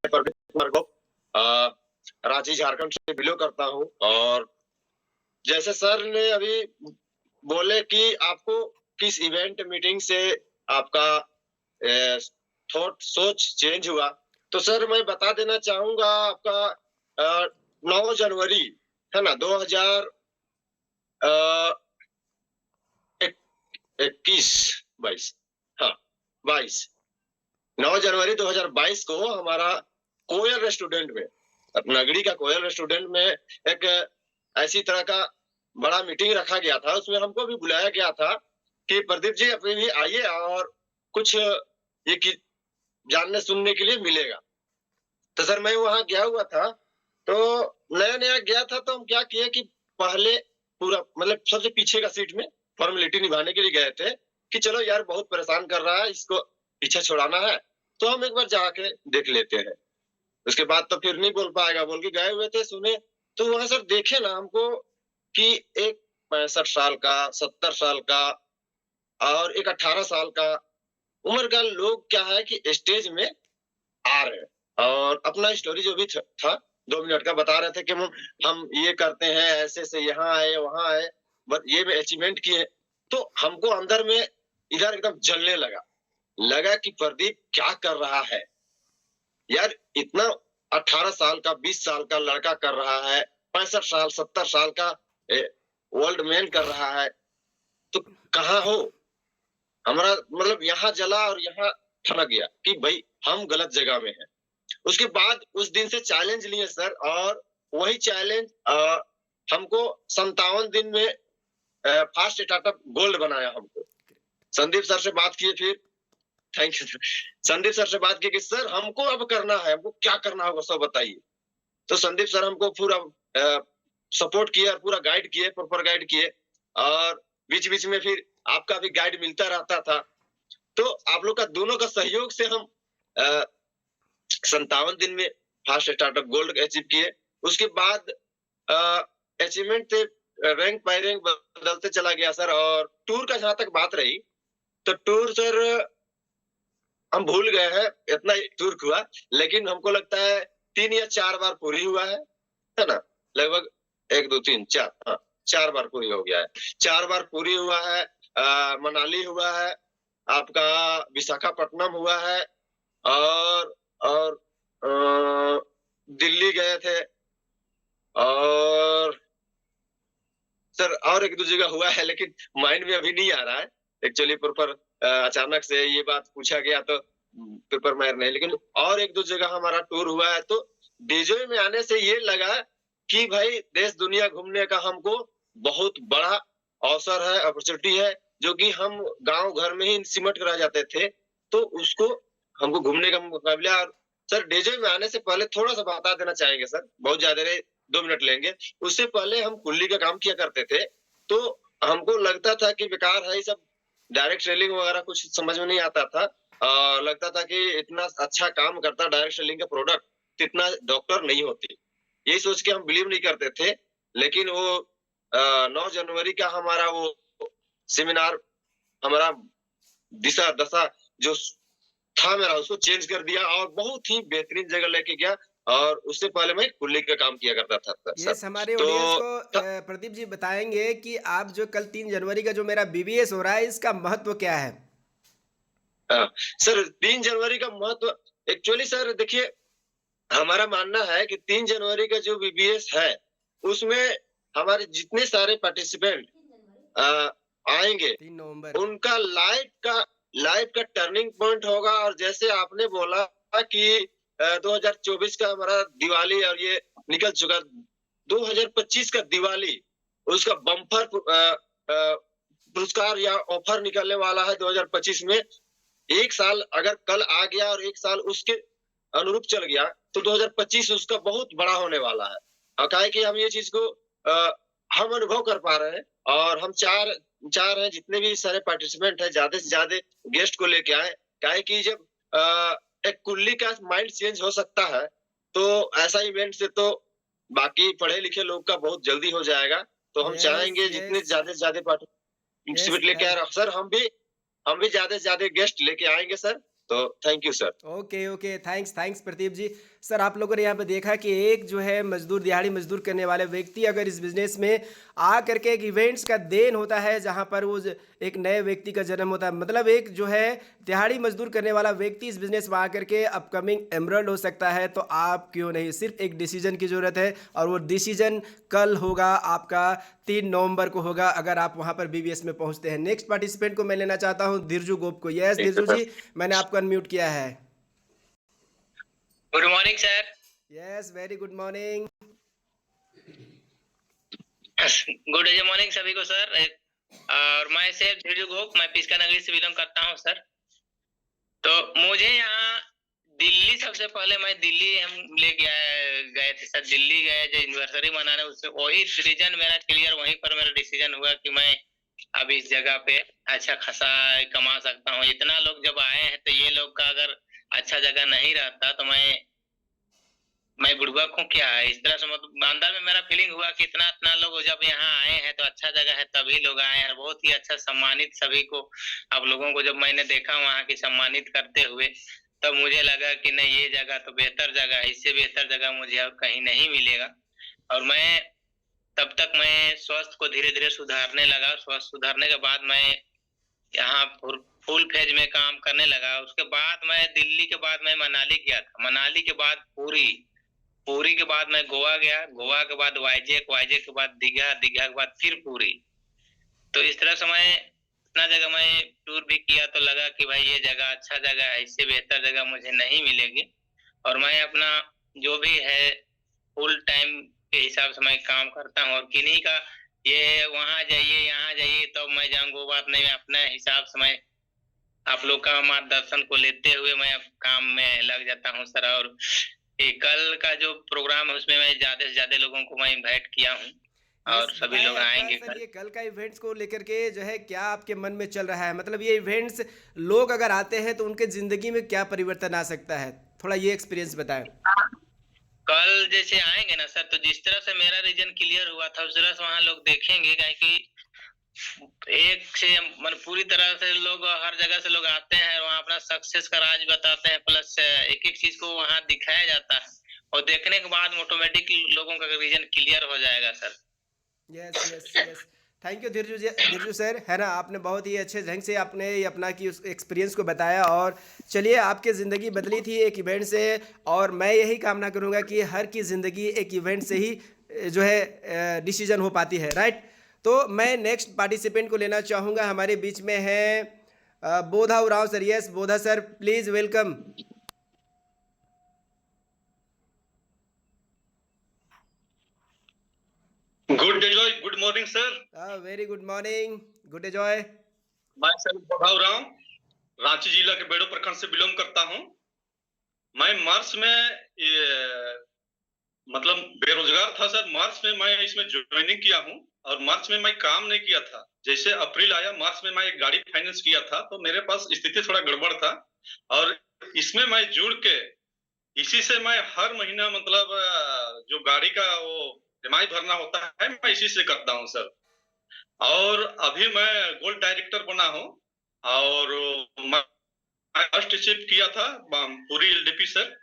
प्रदीप कुमार गौप, रांची झारखंड से बिलोंग करता हूँ। और जैसे सर ने अभी बोले कि आपको किस इवेंट मीटिंग से आपका थॉट सोच चेंज हुआ, तो सर मैं बता देना चाहूंगा आपका 9 जनवरी है ना 2021 हाँ 22 9 जनवरी 2022 को हमारा कोयल रेस्टोरेंट में, नगड़ी का कोयल रेस्टोरेंट में एक ऐसी तरह का बड़ा मीटिंग रखा गया था। उसमें हमको भी बुलाया गया था कि प्रदीप जी अपने भी आइए और कुछ ये कि जानने सुनने के लिए मिलेगा। तो सर मैं वहां गया हुआ था, तो नया नया गया था, तो हम क्या किए कि पहले पूरा मतलब सबसे पीछे का सीट में फॉर्मेलिटी निभाने के लिए गए थे कि चलो यार बहुत परेशान कर रहा है, इसको पीछे छुड़ाना है, तो हम एक बार जाके देख लेते हैं। उसके बाद तो फिर नहीं बोल पाएगा बोल के गए हुए थे, सुने तो वहां सर देखे ना हमको कि एक 65 साल का, 70 साल का और एक 18 साल का उम्र का लोग क्या है कि स्टेज में आ रहे हैं और अपना स्टोरी जो भी था 2 मिनट का बता रहे थे कि हम ये करते हैं, ऐसे से यहाँ आए वहां आए, बस ये में अचीवमेंट किए। तो हमको अंदर में इधर एकदम जलने लगा कि प्रदीप क्या कर रहा है यार, इतना 18 साल का 20 साल का लड़का कर रहा है, 65 साल 70 साल का ओल्ड मैन कर रहा है, तो कहाँ हो। हमारा मतलब यहाँ जला और यहाँ ठनक गया कि भाई हम गलत जगह में हैं। उसके बाद उस दिन से चैलेंज लिए सर, और वही चैलेंज हमको 57 दिन में फास्ट स्टार्टअप गोल्ड बनाया हमको। संदीप सर से बात किए, फिर थैंक यू संदीप सर से बात की कि सर हमको अब करना है, हमको क्या करना होगा सब बताइए। तो संदीप सर हमको पूरा सपोर्ट किया और पूरा गाइड किए, प्रॉपर गाइड किए, और बीच बीच में फिर आपका भी गाइड मिलता रहता था। तो आप लोग का दोनों का सहयोग से हम 57 दिन में फास्ट स्टार्टअप गोल्ड अचीव किए। उसके बाद अचीवमेंट थे, रैंक बाय रैंक बदलते चला गया सर। और टूर का जहां तक बात रही, तो टूर सर हम भूल गए हैं, इतना ही टूर हुआ, लेकिन हमको लगता है 3 या 4 बार पूरी हुआ है ना, लगभग 1 2 3 4 हाँ 4 बार पूरी हो गया है। 4 बार पूरी हुआ है, मनाली हुआ है, आपका विशाखापट्टनम हुआ है, और दिल्ली गए थे, और सर और 1 2 जगह हुआ है, लेकिन माइंड में अभी नहीं आ रहा है एक्चुअली। प्रॉपर अचानक से ये बात पूछा गया तो पेपर में नहीं, लेकिन और 1 2 जगह हमारा टूर हुआ है। तो डीजे में आने से ये लगा कि भाई देश दुनिया घूमने का हमको बहुत बड़ा अवसर है, अपॉर्चुनिटी है, जो कि हम गांव घर में ही सिमट कर रह जाते थे, तो उसको हमको घूमने का मौका मिला। और सर डीजे में आने से पहले थोड़ा सा बता देना चाहेंगे सर, बहुत ज्यादा नहीं 2 मिनट लेंगे। उससे पहले हम कुल्ली का काम किया करते थे, तो हमको लगता था कि बेकार है ये सब, डायरेक्ट सेलिंग वगैरह कुछ समझ में नहीं आता था। लगता था कि इतना अच्छा काम करता डायरेक्ट सेलिंग का प्रोडक्ट, तो इतना डॉक्टर नहीं होती, यही सोच के हम बिलीव नहीं करते थे। लेकिन वो 9 जनवरी का हमारा वो सेमिनार, हमारा दिशा दशा जो था मेरा, उसको चेंज कर दिया और बहुत ही बेहतरीन जगह लेके गया। और उससे पहले मैं कुल्ली का काम किया करता था सर। यस, हमारे तो ऑडियंस को प्रदीप जी बताएंगे कि आप जो कल 3 जनवरी का जो मेरा बीबीएस हो रहा है, इसका महत्व क्या है? सर 3 जनवरी का महत्व एक्चुअली सर देखिए, हमारा मानना है कि 3 जनवरी का जो बीबीएस है, उसमें हमारे जितने सारे पार्टिसिपेंट आएंगे, 3 नवंबर। उनका लाइफ का टर्निंग पॉइंट होगा। और जैसे आपने बोला कि 2024 का हमारा दिवाली और ये निकल चुका, 2025 का दिवाली उसका बम्पर पुरस्कार या ऑफर निकलने वाला है 2025 में। एक साल अगर कल आ गया और एक साल उसके अनुरूप चल गया, तो 2025 उसका बहुत बड़ा होने वाला है। और काहे कि हम ये चीज को हम अनुभव कर पा रहे हैं, और हम चाह रहे हैं जितने भी सारे पार्टिसिपेंट हैं ज्यादा से ज्यादा गेस्ट को लेके आए। काहे कि जब एक कुल्ली का माइंड चेंज हो सकता है, तो ऐसा इवेंट से तो बाकी पढ़े लिखे लोग का बहुत जल्दी हो जाएगा। तो हम यस, चाहेंगे जितने यस, ज्यादा से ज्यादा यस, पार्टिसिपेंट लेके आ रहे सर, हम भी ज्यादा से ज्यादा गेस्ट लेके आएंगे सर। तो thank you sir. Okay, okay. Thanks, thanks Pradeep ji. Sir आप लोगों ने यहाँ पे देखा कि एक जो है मज़दूर, दिहाड़ी मज़दूर करने वाले व्यक्ति अगर इस बिज़नेस में आ कर के एक इवेंट्स का देन होता है जहाँ पर वो एक नए व्यक्ति का जन्म होता है। मतलब एक जो है दिहाड़ी मज़दूर करने वाला व्यक्ति इस बिज़नेस में आकर के अपकमिंग एमरल्ड हो सकता है, तो आप क्यों नहीं? सिर्फ एक डिसीजन की ज़रूरत है और वो डिसीजन कल होगा आपका, 3 नवंबर को होगा अगर आप वहाँ पर बीबीएस में पहुँचते हैं। नेक्स्ट पार्टिसिपेंट को मैं लेना चाहता हूँ धीरजू गोप को। यस ठीक है धीरजू सर। जी, मैंने आपको अनम्यूट किया है। Good morning sir. Yes, very good morning. Good morning सभी को सर। और मैं सेफ धीरजू गोप, मैं पिस्का नगरी से बिलोंग करता हूँ सर। तो मुझे यहाँ दिल्ली, सबसे पहले मैं दिल्ली हम ले गए थे सर। दिल्ली गए जो एनिवर्सरी मनाने, उससे वही रीजन मेरा क्लियर, वहीं पर मेरा डिसीजन हुआ कि मैं अब इस जगह पे अच्छा खासा कमा सकता हूँ। इतना लोग जब आए हैं तो ये लोग का अगर अच्छा जगह नहीं रहता तो मैं बुड़बक हूँ क्या? इस तरह से मतलब अंदर में मेरा फीलिंग हुआ कि इतना लोग जब यहाँ आए हैं तो अच्छा जगह है तभी लोग आए हैं। बहुत ही अच्छा सम्मानित सभी को, आप लोगों को जब मैंने देखा वहाँ की सम्मानित करते हुए, तब मुझे लगा कि नहीं, ये जगह तो बेहतर जगह है, इससे बेहतर जगह मुझे अब कहीं नहीं मिलेगा। और मैं तब तक मैं स्वास्थ्य को धीरे धीरे सुधारने लगा। स्वास्थ्य सुधारने के बाद मैं यहाँ फुल फेज में काम करने लगा। उसके बाद मैं दिल्ली के बाद मैं मनाली गया था। मनाली के बाद पुरी के बाद मैं गोवा गया। गोवा के बाद वाइजेक के बाद दीघा के बाद फिर पुरी। तो इस तरह से मैं इतना जगह मैं टूर भी किया तो लगा कि भाई ये जगह अच्छा जगह है, इससे बेहतर जगह मुझे नहीं मिलेगी। और मैं अपना जो भी है फुल टाइम के हिसाब से मैं काम करता हूँ। और किन्हीं का ये वहां जाइए यहाँ जाइए तो मैं जाऊँ, वो बात नहीं। मैं अपने हिसाब से मैं आप लोग का मार्गदर्शन को लेते हुए मैं अब काम में लग जाता हूँ सर। और ये कल का जो प्रोग्राम है उसमें मैं ज्यादा से ज्यादा लोगों को मैं इनवाइट किया हूँ और यस, सभी बताएं लोग आपका आएंगे सर कल। ये कल का इवेंट्स को लेकर के जो है क्या आपके मन में चल रहा है? मतलब ये इवेंट्स लोग अगर आते हैं तो उनके ज़िंदगी में क्या परिवर्तन आ सकता है? थोड़ा ये एक्सपीरियंस बताएं। कल जैसे आएंगे ना सर, तो जिस तरह से मेरा रीजन क्लियर हुआ था उस तरह से वहाँ लोग देखेंगे। कि एक से मन पूरी तरह से लोग हर जगह से लोग आते हैं, वहाँ अपना सक्सेस का राज बताते हैं, प्लस एक एक चीज को वहाँ दिखाया जाता है। और देखने के बाद ऑटोमेटिक लोगों का रीजन क्लियर हो जाएगा sir. Yes, yes, yes. Thank you Dheeraju sir, है ना? आपने बहुत ही अच्छे ढंग से आपने ये अपना की उस एक्सपीरियंस को बताया। और चलिए, आपकी ज़िंदगी बदली थी एक इवेंट से, और मैं यही कामना करूँगा कि हर की ज़िंदगी एक इवेंट से ही जो है डिसीजन हो पाती है, राइट? तो मैं नेक्स्ट पार्टिसिपेंट को लेना चाहूँगा। हमारे बीच में है Bodha Oraon sir. Yes Bodha sir, please welcome. Good day Joy, good morning sir. Very good morning, good day Joy. मैं सर बधाव राम, रांची जिला के बेड़ो प्रखंड से बिलोंग करता हूं। मैं मार्च में मतलब बेरोजगार था सर। मार्च में मैं इसमें ज्वाइनिंग किया हूं और मार्च में मैं काम नहीं किया था। जैसे अप्रैल आया, मार्च में मैं एक गाड़ी फाइनेंस किया था, तो मेरे पास स्थिति थोड़ा गड़बड़ था और इसमें मैं जुड़ के इसी से मैं हर महीना मतलब जो गाड़ी का वो ईएमआई भरना होता है, मैं इसी से करता हूँ सर। और अभी मैं गोल्ड डायरेक्टर बना हूँ और मैं फर्स्ट अचीव किया था पूरी एलडीपी सर।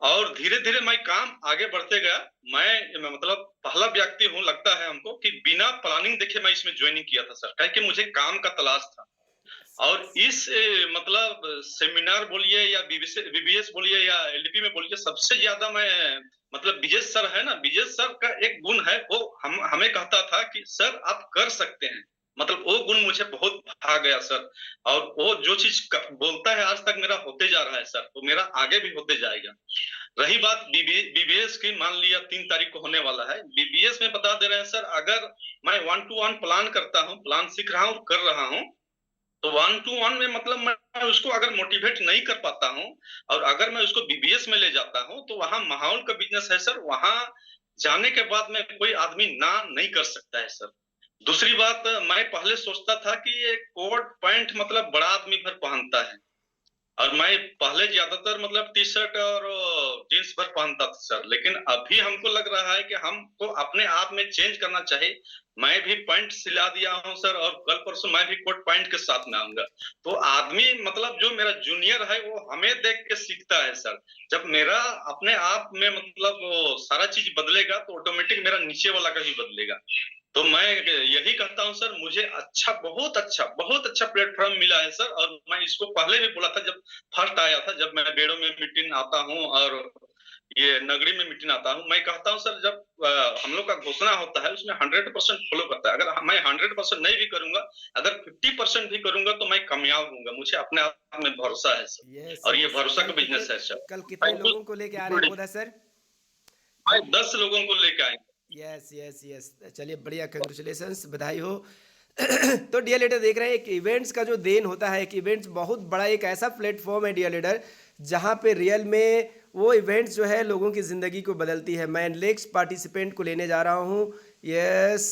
और धीरे धीरे मैं काम आगे बढ़ते गया। मैं मतलब पहला व्यक्ति हूँ लगता है हमको कि बिना प्लानिंग देखे मैं इसमें ज्वाइनिंग किया था सर, क्योंकि मुझे काम का तलाश था। और इस मतलब सेमिनार बोलिए या बीबीएस बोलिए या एलडीपी में बोलिए, सबसे ज्यादा मैं मतलब विजय सर है ना, विजय सर का एक गुण है, वो हमें कहता था कि सर आप कर सकते हैं। मतलब वो गुण मुझे बहुत भा गया सर। और वो जो चीज बोलता है आज तक मेरा होते जा रहा है सर, वो मेरा आगे भी होते जाएगा। रही बात बीबीएस की, मान लिया 3 तारीख को होने वाला है। बीबीएस में बता दे रहे हैं सर, अगर मैं 1 to 1 प्लान करता हूँ, प्लान सीख रहा हूँ, कर रहा हूँ, तो 1 to 1 में मतलब मैं उसको अगर मोटिवेट नहीं कर पाता हूँ और अगर मैं उसको बीबीएस में ले जाता हूँ, तो वहां माहौल का बिजनेस है सर। वहां जाने के बाद में कोई आदमी ना नहीं कर सकता है सर। दूसरी बात, मैं पहले सोचता था कि ये कोट पैंट मतलब बड़ा आदमी भर पहनता है, और मैं पहले ज्यादातर मतलब टी शर्ट और जींस भर पहनता था सर। लेकिन अभी हमको लग रहा है कि हमको अपने आप में चेंज करना चाहिए। मैं भी पैंट सिला दिया हूँ सर, और कल परसों मैं भी कोट पैंट के साथ में आऊंगा। तो आदमी मतलब जो मेरा जूनियर है वो हमें देख के सीखता है सर। जब मेरा अपने आप में मतलब वो सारा चीज बदलेगा तो ऑटोमेटिक मेरा नीचे वाला का भी बदलेगा। तो मैं यही कहता हूँ सर, मुझे बहुत अच्छा प्लेटफॉर्म मिला है सर। और मैं इसको पहले भी बोला था जब फर्स्ट आया था, जब मैं बेड़ों में मीटिंग आता हूँ और ये नगरी में मीटिंग आता हूँ, मैं कहता हूँ सर जब हम लोग का घोषणा होता है उसमें 100% फॉलो करता है। अगर मैं 100% नहीं भी करूंगा, अगर 50% भी करूंगा तो मैं कामयाब होऊंगा। मुझे अपने आप में भरोसा है सर, यस और ये यस, भरोसा का बिजनेस है सर। कल कितने लोगों को लेके आ रहे हैं बोला सर? मैं 10 लोगों को लेकर आएंगे। यस यस यस, चलिए बढ़िया, कंग्रेचुलेशंस, बधाई हो। तो डियर लीडर देख रहे हैं, एक इवेंट्स का जो देन होता है, एक इवेंट्स बहुत बड़ा एक ऐसा प्लेटफॉर्म है डियर लीडर, जहाँ पे रियल में वो इवेंट्स जो है लोगों की ज़िंदगी को बदलती है। मैं नेक्स्ट पार्टिसिपेंट को लेने जा रहा हूँ। Yes,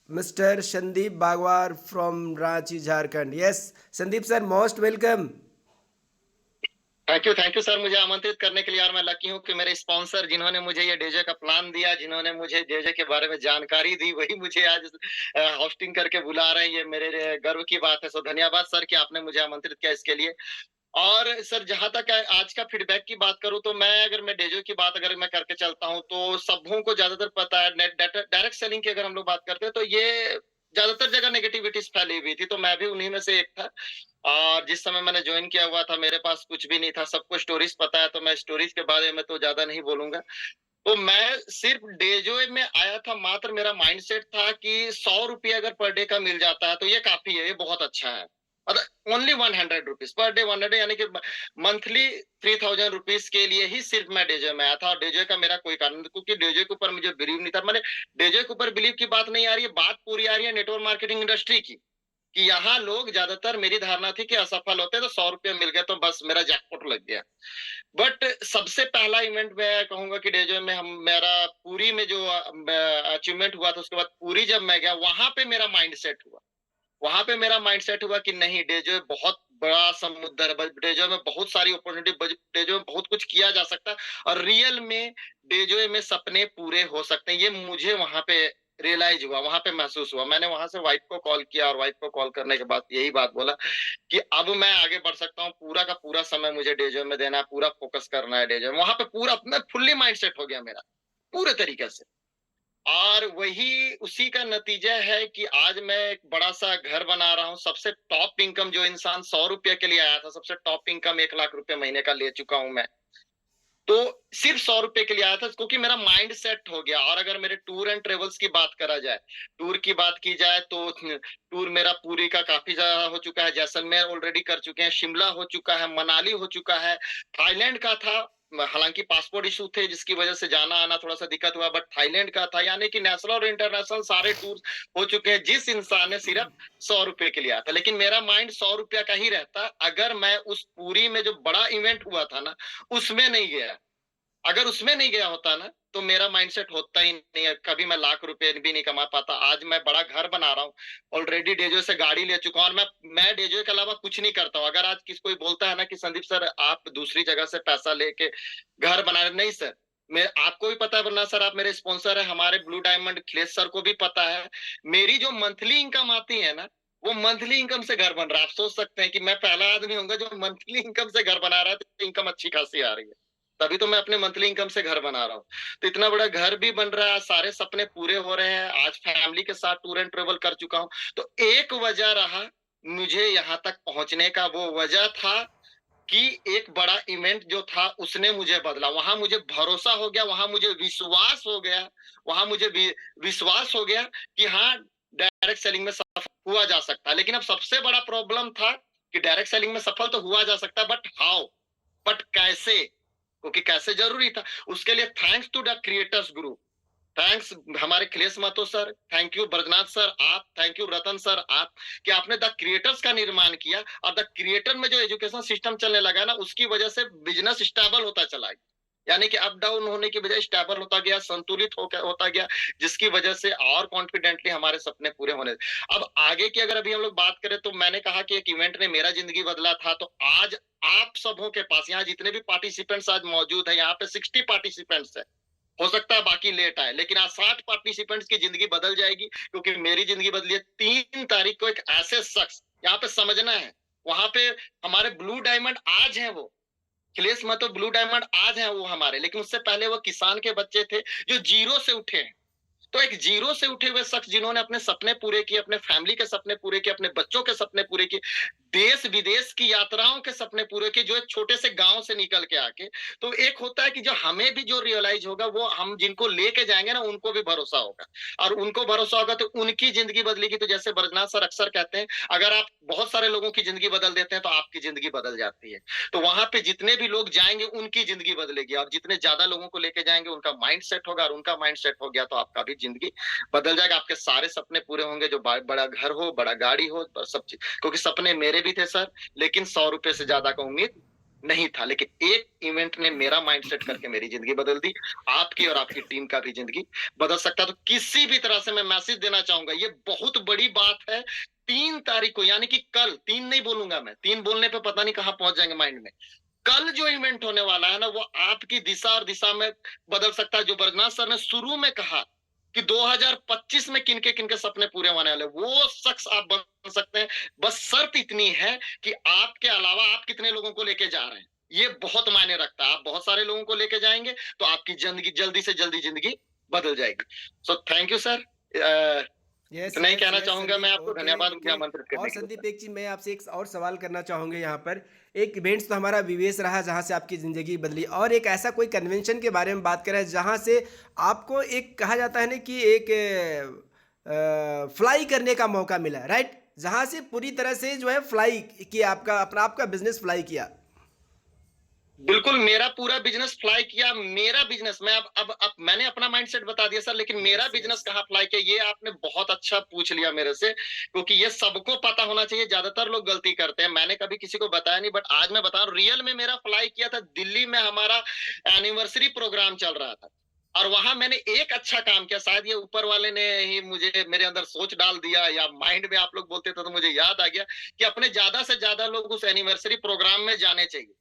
mister Sandeep Bagwar from Ranchi, Jharkhand. Yes Sandeep sir, most welcome. Thank you sir, मुझे आमंत्रित करने के लिए। और मैं लकी हूँ कि मेरे स्पॉन्सर जिन्होंने मुझे ये डीजे का प्लान दिया, जिन्होंने मुझे डीजे के बारे में जानकारी दी, वही मुझे आज होस्टिंग करके बुला रहे हैं। ये मेरे लिए गर्व की बात है। सो धन्यवाद सर कि आपने मुझे आमंत्रित किया इसके लिए। और सर जहां तक आज का फीडबैक की बात करूं तो मैं डेजो की बात अगर मैं करके चलता हूं तो सबों को ज्यादातर पता है, डायरेक्ट सेलिंग की अगर हम लोग बात करते हैं तो ये ज्यादातर जगह नेगेटिविटीज फैली हुई थी, तो मैं भी उन्हीं में से एक था। और जिस समय मैंने ज्वाइन किया हुआ था मेरे पास कुछ भी नहीं था, सबको स्टोरीज पता है, तो मैं स्टोरीज के बारे में तो ज्यादा नहीं बोलूंगा। तो मैं सिर्फ डेजो में आया था, मात्र मेरा माइंडसेट था कि 100 रुपये अगर पर डे का मिल जाता है तो ये काफी है, ये बहुत अच्छा है। ओनली 100 रुपीज पर डे, 100 यानी कि मंथली 3000 रुपीज के लिए ही सिर्फ मैं डेजो में आया था। और डेजो का मेरा कोई कारण, क्योंकि डेजो के ऊपर मुझे बिलीव नहीं था। मैंने डेजो के ऊपर बिलीव की बात नहीं आ रही है, बात पूरी आ रही है नेटवर्क मार्केटिंग इंडस्ट्री की, कि यहाँ लोग ज्यादातर, मेरी धारणा थी कि असफल होते हैं तो 100 रुपये मिल गए तो बस मेरा जैकपॉट लग गया। बट सबसे पहला इवेंट मैं कहूंगा कि डेजो में मेरा पूरी में जो अचीवमेंट हुआ था, उसके बाद पूरी जब मैं गया वहां पे मेरा माइंडसेट हुआ। वहां पे मेरा माइंडसेट हुआ कि नहीं, डेजो बहुत बड़ा समुद्र है, डेजो में बहुत सारी अपॉर्चुनिटी, डेजो में बहुत कुछ किया जा सकता है, और रियल में डेजो में सपने पूरे हो सकते हैं। ये मुझे वहां पे रियलाइज हुआ, वहां पे महसूस हुआ। मैंने वहां से वाइफ को कॉल किया और वाइफ को कॉल करने के बाद यही बात बोला कि अब मैं आगे बढ़ सकता हूँ, पूरा का पूरा समय मुझे डेजो में देना है, पूरा फोकस करना है डेजो में। वहां पे पूरा मैं फुल्ली माइंडसेट हो गया मेरा, पूरे तरीके से। और वही उसी का नतीजा है कि आज मैं एक बड़ा सा घर बना रहा हूँ। सबसे टॉप इनकम जो इंसान 100 रुपये के लिए आया था, सबसे टॉप इनकम 1 लाख रुपए महीने का ले चुका हूं मैं। तो सिर्फ 100 रुपए के लिए आया था, क्योंकि मेरा माइंड सेट हो गया। और अगर मेरे टूर एंड ट्रेवल्स की बात करा जाए, टूर की बात की जाए तो टूर मेरा पूरी का काफी ज्यादा हो चुका है। जैसलमेर ऑलरेडी कर चुके हैं, शिमला हो चुका है, मनाली हो चुका है, थाईलैंड का था। हालांकि पासपोर्ट इशू थे जिसकी वजह से जाना आना थोड़ा सा दिक्कत हुआ, बट थाईलैंड का था। यानी कि नेशनल और इंटरनेशनल सारे टूर हो चुके हैं, जिस इंसान ने सिर्फ 100 रुपए के लिए आया था। लेकिन मेरा माइंड 100 रुपया का ही रहता अगर मैं उस पूरी में जो बड़ा इवेंट हुआ था ना उसमें नहीं गया। अगर उसमें नहीं गया होता ना तो मेरा माइंडसेट होता ही नहीं है, कभी मैं लाख रुपए भी नहीं कमा पाता। आज मैं बड़ा घर बना रहा हूँ, ऑलरेडी डेजो से गाड़ी ले चुका हूँ, और मैं डेजो के अलावा कुछ नहीं करता हूँ। अगर आज किसी कोई बोलता है ना कि संदीप सर आप दूसरी जगह से पैसा लेके घर बना रहे, नहीं सर, मैं आपको भी पता है, वरना सर आप मेरे स्पॉन्सर है, हमारे ब्लू डायमंड अखिलेश सर को भी पता है, मेरी जो मंथली इनकम आती है ना वो मंथली इनकम से घर बन रहा है। आप सोच सकते हैं कि मैं पहला आदमी होऊंगा जो मंथली इनकम से घर बना रहा है, तो इनकम अच्छी खासी आ रही है, तभी तो मैं अपने मंथली इनकम से घर बना रहा हूँ। तो इतना बड़ा घर भी बन रहा है, सारे सपने पूरे हो रहे हैं, आज फैमिली के साथ टूर एंड ट्रेवल कर चुका हूँ। तो एक वजह रहा मुझे यहाँ तक पहुंचने का, वो वजह था कि एक बड़ा इवेंट जो था उसने मुझे बदला। वहां मुझे भरोसा हो गया, वहां मुझे विश्वास हो गया, वहां मुझे विश्वास हो गया कि हाँ डायरेक्ट सेलिंग में सफल हुआ जा सकता है। लेकिन अब सबसे बड़ा प्रॉब्लम था कि डायरेक्ट सेलिंग में सफल तो हुआ जा सकता है, बट हाउ, बट कैसे, क्योंकि कैसे जरूरी था। उसके लिए thanks to the creators group, thanks हमारे Akhilesh Mahato sir, thank you Brajnath sir आप, थैंक यू रतन सर आप, कि आपने द क्रिएटर्स का निर्माण किया। और द क्रिएटर में जो एजुकेशन सिस्टम चलने लगा ना, उसकी वजह से बिजनेस स्टेबल होता चला गया। यानी कि अप डाउन होने की बजाय स्टेबल होता गया, संतुलित होता गया, जिसकी वजह से और कॉन्फिडेंटली हमारे सपने पूरे होने। अब आगे की अगर अभी हम लोग बात करें तो मैंने कहा कि एक इवेंट ने मेरा जिंदगी बदला था, तो आज आप सबों के पास, यहाँ जितने भी पार्टिसिपेंट्स आज मौजूद है, यहाँ पे 60 पार्टिसिपेंट्स है, हो सकता है बाकी लेट आए, लेकिन आज 60 पार्टिसिपेंट्स की जिंदगी बदल जाएगी, क्योंकि मेरी जिंदगी बदली है। 3 तारीख को एक ऐसे शख्स, यहाँ पे समझना है, वहां पे हमारे ब्लू डायमंड आज है, वो अखिलेश महतो ब्लू डायमंड आज है वो हमारे, लेकिन उससे पहले वो किसान के बच्चे थे जो जीरो से उठे हैं। तो एक जीरो से उठे हुए शख्स जिन्होंने अपने सपने पूरे किए, अपने फैमिली के सपने पूरे किए, अपने बच्चों के सपने पूरे किए, देश विदेश की यात्राओं के सपने पूरे किए, जो एक छोटे से गांव से निकल के आके, तो एक होता है कि जो हमें भी जो रियलाइज होगा, वो हम जिनको लेके जाएंगे ना, उनको भी भरोसा होगा, और उनको भरोसा होगा तो उनकी जिंदगी बदलेगी। तो जैसे ब्रजनाथ सर अक्सर कहते हैं, अगर आप बहुत सारे लोगों की जिंदगी बदल देते हैं तो आपकी जिंदगी बदल जाती है। तो वहां पे जितने भी लोग जाएंगे उनकी जिंदगी बदलेगी, आप जितने ज्यादा लोगों को लेके जाएंगे उनका माइंड सेट होगा, और उनका माइंड सेट हो गया तो आपका भी जिंदगी बदल जाएगा। आपके सारे सपने पूरे होंगे, जो बड़ा घर हो, बड़ा गाड़ी हो, सब चीज। क्योंकि सपने मेरे भी थे सर, लेकिन 100 रुपए से ज्यादा का उम्मीद नहीं था, लेकिन एक इवेंट ने मेरा माइंड सेट करके मेरी जिंदगी बदल दी। आपकी और आपकी टीम का भी जिंदगी बदल सकता है। तो किसी भी तरह से मैं मैसेज देना चाहूंगा, ये बहुत बड़ी बात है। 3 तारीख को, यानी कि कल, 3 नहीं बोलूंगा मैं, 3 बोलने पे पता नहीं कहां पहुंच जाएंगे माइंड में। कल जो इवेंट होने वाला है ना, वो आपकी दिशा और दिशा में बदल सकता है। जो ब्रजनाथ सर ने शुरू में कहा कि 2025 में किनके सपने पूरे होने वाले, वो शख्स आप बन सकते हैं। बस शर्त इतनी है कि आपके अलावा आप कितने लोगों को लेके जा रहे हैं, ये बहुत मायने रखता है। आप बहुत सारे लोगों को लेके जाएंगे तो आपकी जिंदगी जल्दी से जल्दी जिंदगी बदल जाएगी। So thank you sir, yes इतना ही यस कहना यस चाहूंगा मैं संदीप, आपको। ओके धन्यवाद मुझे ओके। आमंत्रित और करने के लिए। संदीप एक चीज मैं आपसे एक और सवाल करना चाहूंगा यहाँ पर। एक इवेंट्स तो हमारा विवेश रहा जहाँ से आपकी ज़िंदगी बदली, और एक ऐसा कोई कन्वेंशन के बारे में बात करें जहाँ से आपको एक कहा जाता है ना कि एक फ्लाई करने का मौका मिला, राइट, जहाँ से पूरी तरह से जो है फ्लाई किया, आपका अपना आपका बिजनेस फ्लाई किया। बिल्कुल, मेरा पूरा बिजनेस फ्लाई किया। मेरा बिजनेस, मैं अब मैंने अपना माइंडसेट बता दिया सर, लेकिन मेरा यस बिजनेस यस कहाँ फ्लाई किया, ये आपने बहुत अच्छा पूछ लिया मेरे से, क्योंकि ये सबको पता होना चाहिए। ज्यादातर लोग गलती करते हैं, मैंने कभी किसी को बताया नहीं, बट आज मैं बता रहा हूँ। रियल में मेरा फ्लाई किया था, दिल्ली में हमारा एनिवर्सरी प्रोग्राम चल रहा था, और वहां मैंने एक अच्छा काम किया। शायद ये ऊपर वाले ने ही मुझे मेरे अंदर सोच डाल दिया, या माइंड में आप लोग बोलते थे तो मुझे याद आ गया कि अपने ज्यादा से ज्यादा लोग उस एनिवर्सरी प्रोग्राम में जाने चाहिए।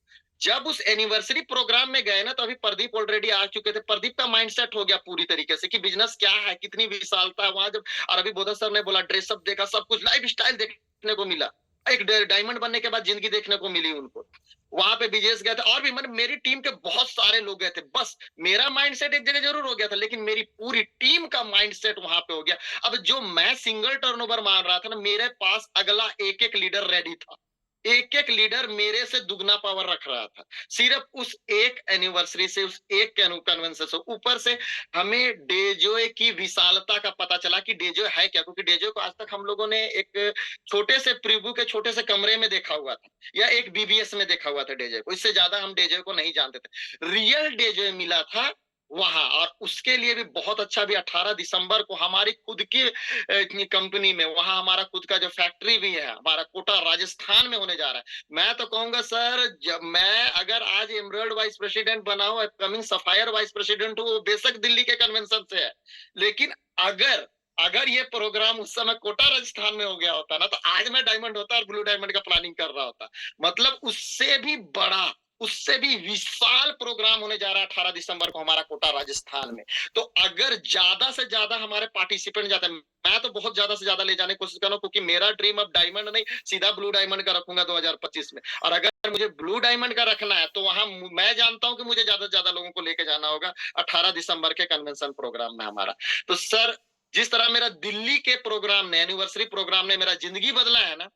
जब उस एनिवर्सरी प्रोग्राम में गए ना, तो अभी प्रदीप ऑलरेडी आ चुके थे। प्रदीप का माइंडसेट हो गया पूरी तरीके से कि बिजनेस क्या है, कितनी विशालता है वहां। जब और अभी बोधा सर ने बोला, ड्रेसअप देखा, सब कुछ लाइफ स्टाइल देखने को मिला। एक डायमंड बनने के बाद जिंदगी देखने को मिली उनको। वहां पे विजेश गए थे, और भी मतलब मेरी टीम के बहुत सारे लोग गए थे। बस मेरा माइंडसेट एक जगह जरूर हो गया था, लेकिन मेरी पूरी टीम का माइंडसेट वहां पे हो गया। अब जो मैं सिंगल टर्नओवर मान रहा था ना, मेरे पास अगला एक एक लीडर रेडी था। एक एक लीडर मेरे से दुगना पावर रख रहा था, सिर्फ उस एक एनिवर्सरी से, उस एक कन्वेंशन से। ऊपर से हमें डेजोय की विशालता का पता चला कि डेजोय है क्या, क्योंकि डेजोय को आज तक हम लोगों ने एक छोटे से प्रीव्यू के छोटे से कमरे में देखा हुआ था, या एक बीबीएस में देखा हुआ था डेजोय को। इससे ज्यादा हम डेजोय को नहीं जानते थे। रियल डेजोय मिला था वहां, और उसके लिए भी बहुत अच्छा भी 18 दिसंबर को हमारी खुद की कंपनी में, वहां हमारा खुद का जो फैक्ट्री भी है, हमारा कोटा राजस्थान में होने जा रहा है। मैं तो कहूंगा सर, जब मैं अगर आज एमरल्ड वाइस प्रेसिडेंट बना हूं, अपकमिंग सफायर वाइस प्रेसिडेंट हूं, वो बेशक दिल्ली के कन्वेंशन से है, लेकिन अगर अगर ये प्रोग्राम उस समय कोटा राजस्थान में हो गया होता ना, तो आज मैं डायमंड होता और ब्लू डायमंड का प्लानिंग कर रहा होता। मतलब उससे भी बड़ा, उससे भी विशाल प्रोग्राम होने जा रहा है 18 दिसंबर को हमारा कोटा राजस्थान में। तो अगर ज्यादा से ज्यादा हमारे पार्टिसिपेंट जाते हैं, मैं तो बहुत ज्यादा से ज्यादा ले जाने की कोशिश कर रहा हूँ, क्योंकि मेरा ड्रीम अब डायमंड नहीं, सीधा ब्लू डायमंड का रखूंगा 2025 में। और अगर मुझे ब्लू डायमंड का रखना है, तो वहां मैं जानता हूं कि मुझे ज्यादा से ज्यादा लोगों को लेके जाना होगा 18 दिसंबर के कन्वेंशन प्रोग्राम में हमारा। तो सर, जिस तरह मेरा दिल्ली के प्रोग्राम ने, एनिवर्सरी प्रोग्राम ने मेरा जिंदगी बदला है ना,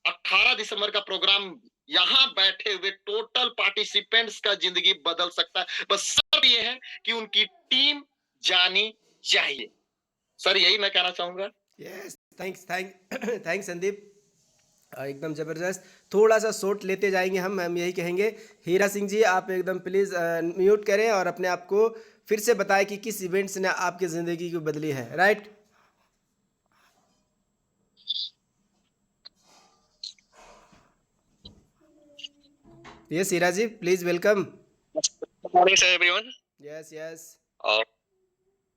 18 दिसंबर का प्रोग्राम यहाँ बैठे हुए टोटल पार्टिसिपेंट्स का जिंदगी बदल सकता है। बस सब ये है कि उनकी टीम जानी चाहिए। सर, यही मैं कहना चाहूंगा। यस, थैंक्स संदीप, एकदम ज़बरदस्त। थोड़ा सा शॉट लेते जाएंगे हम यही कहेंगे। हीरा सिंह जी, आप एकदम प्लीज़ म्यूट करें और अपने आप को फिर से बताएं कि किस इवेंट्स ने आपकी ज़िंदगी को बदली है, right. Yes Hira ji, please welcome. Morning sir everyone. Yes yes. और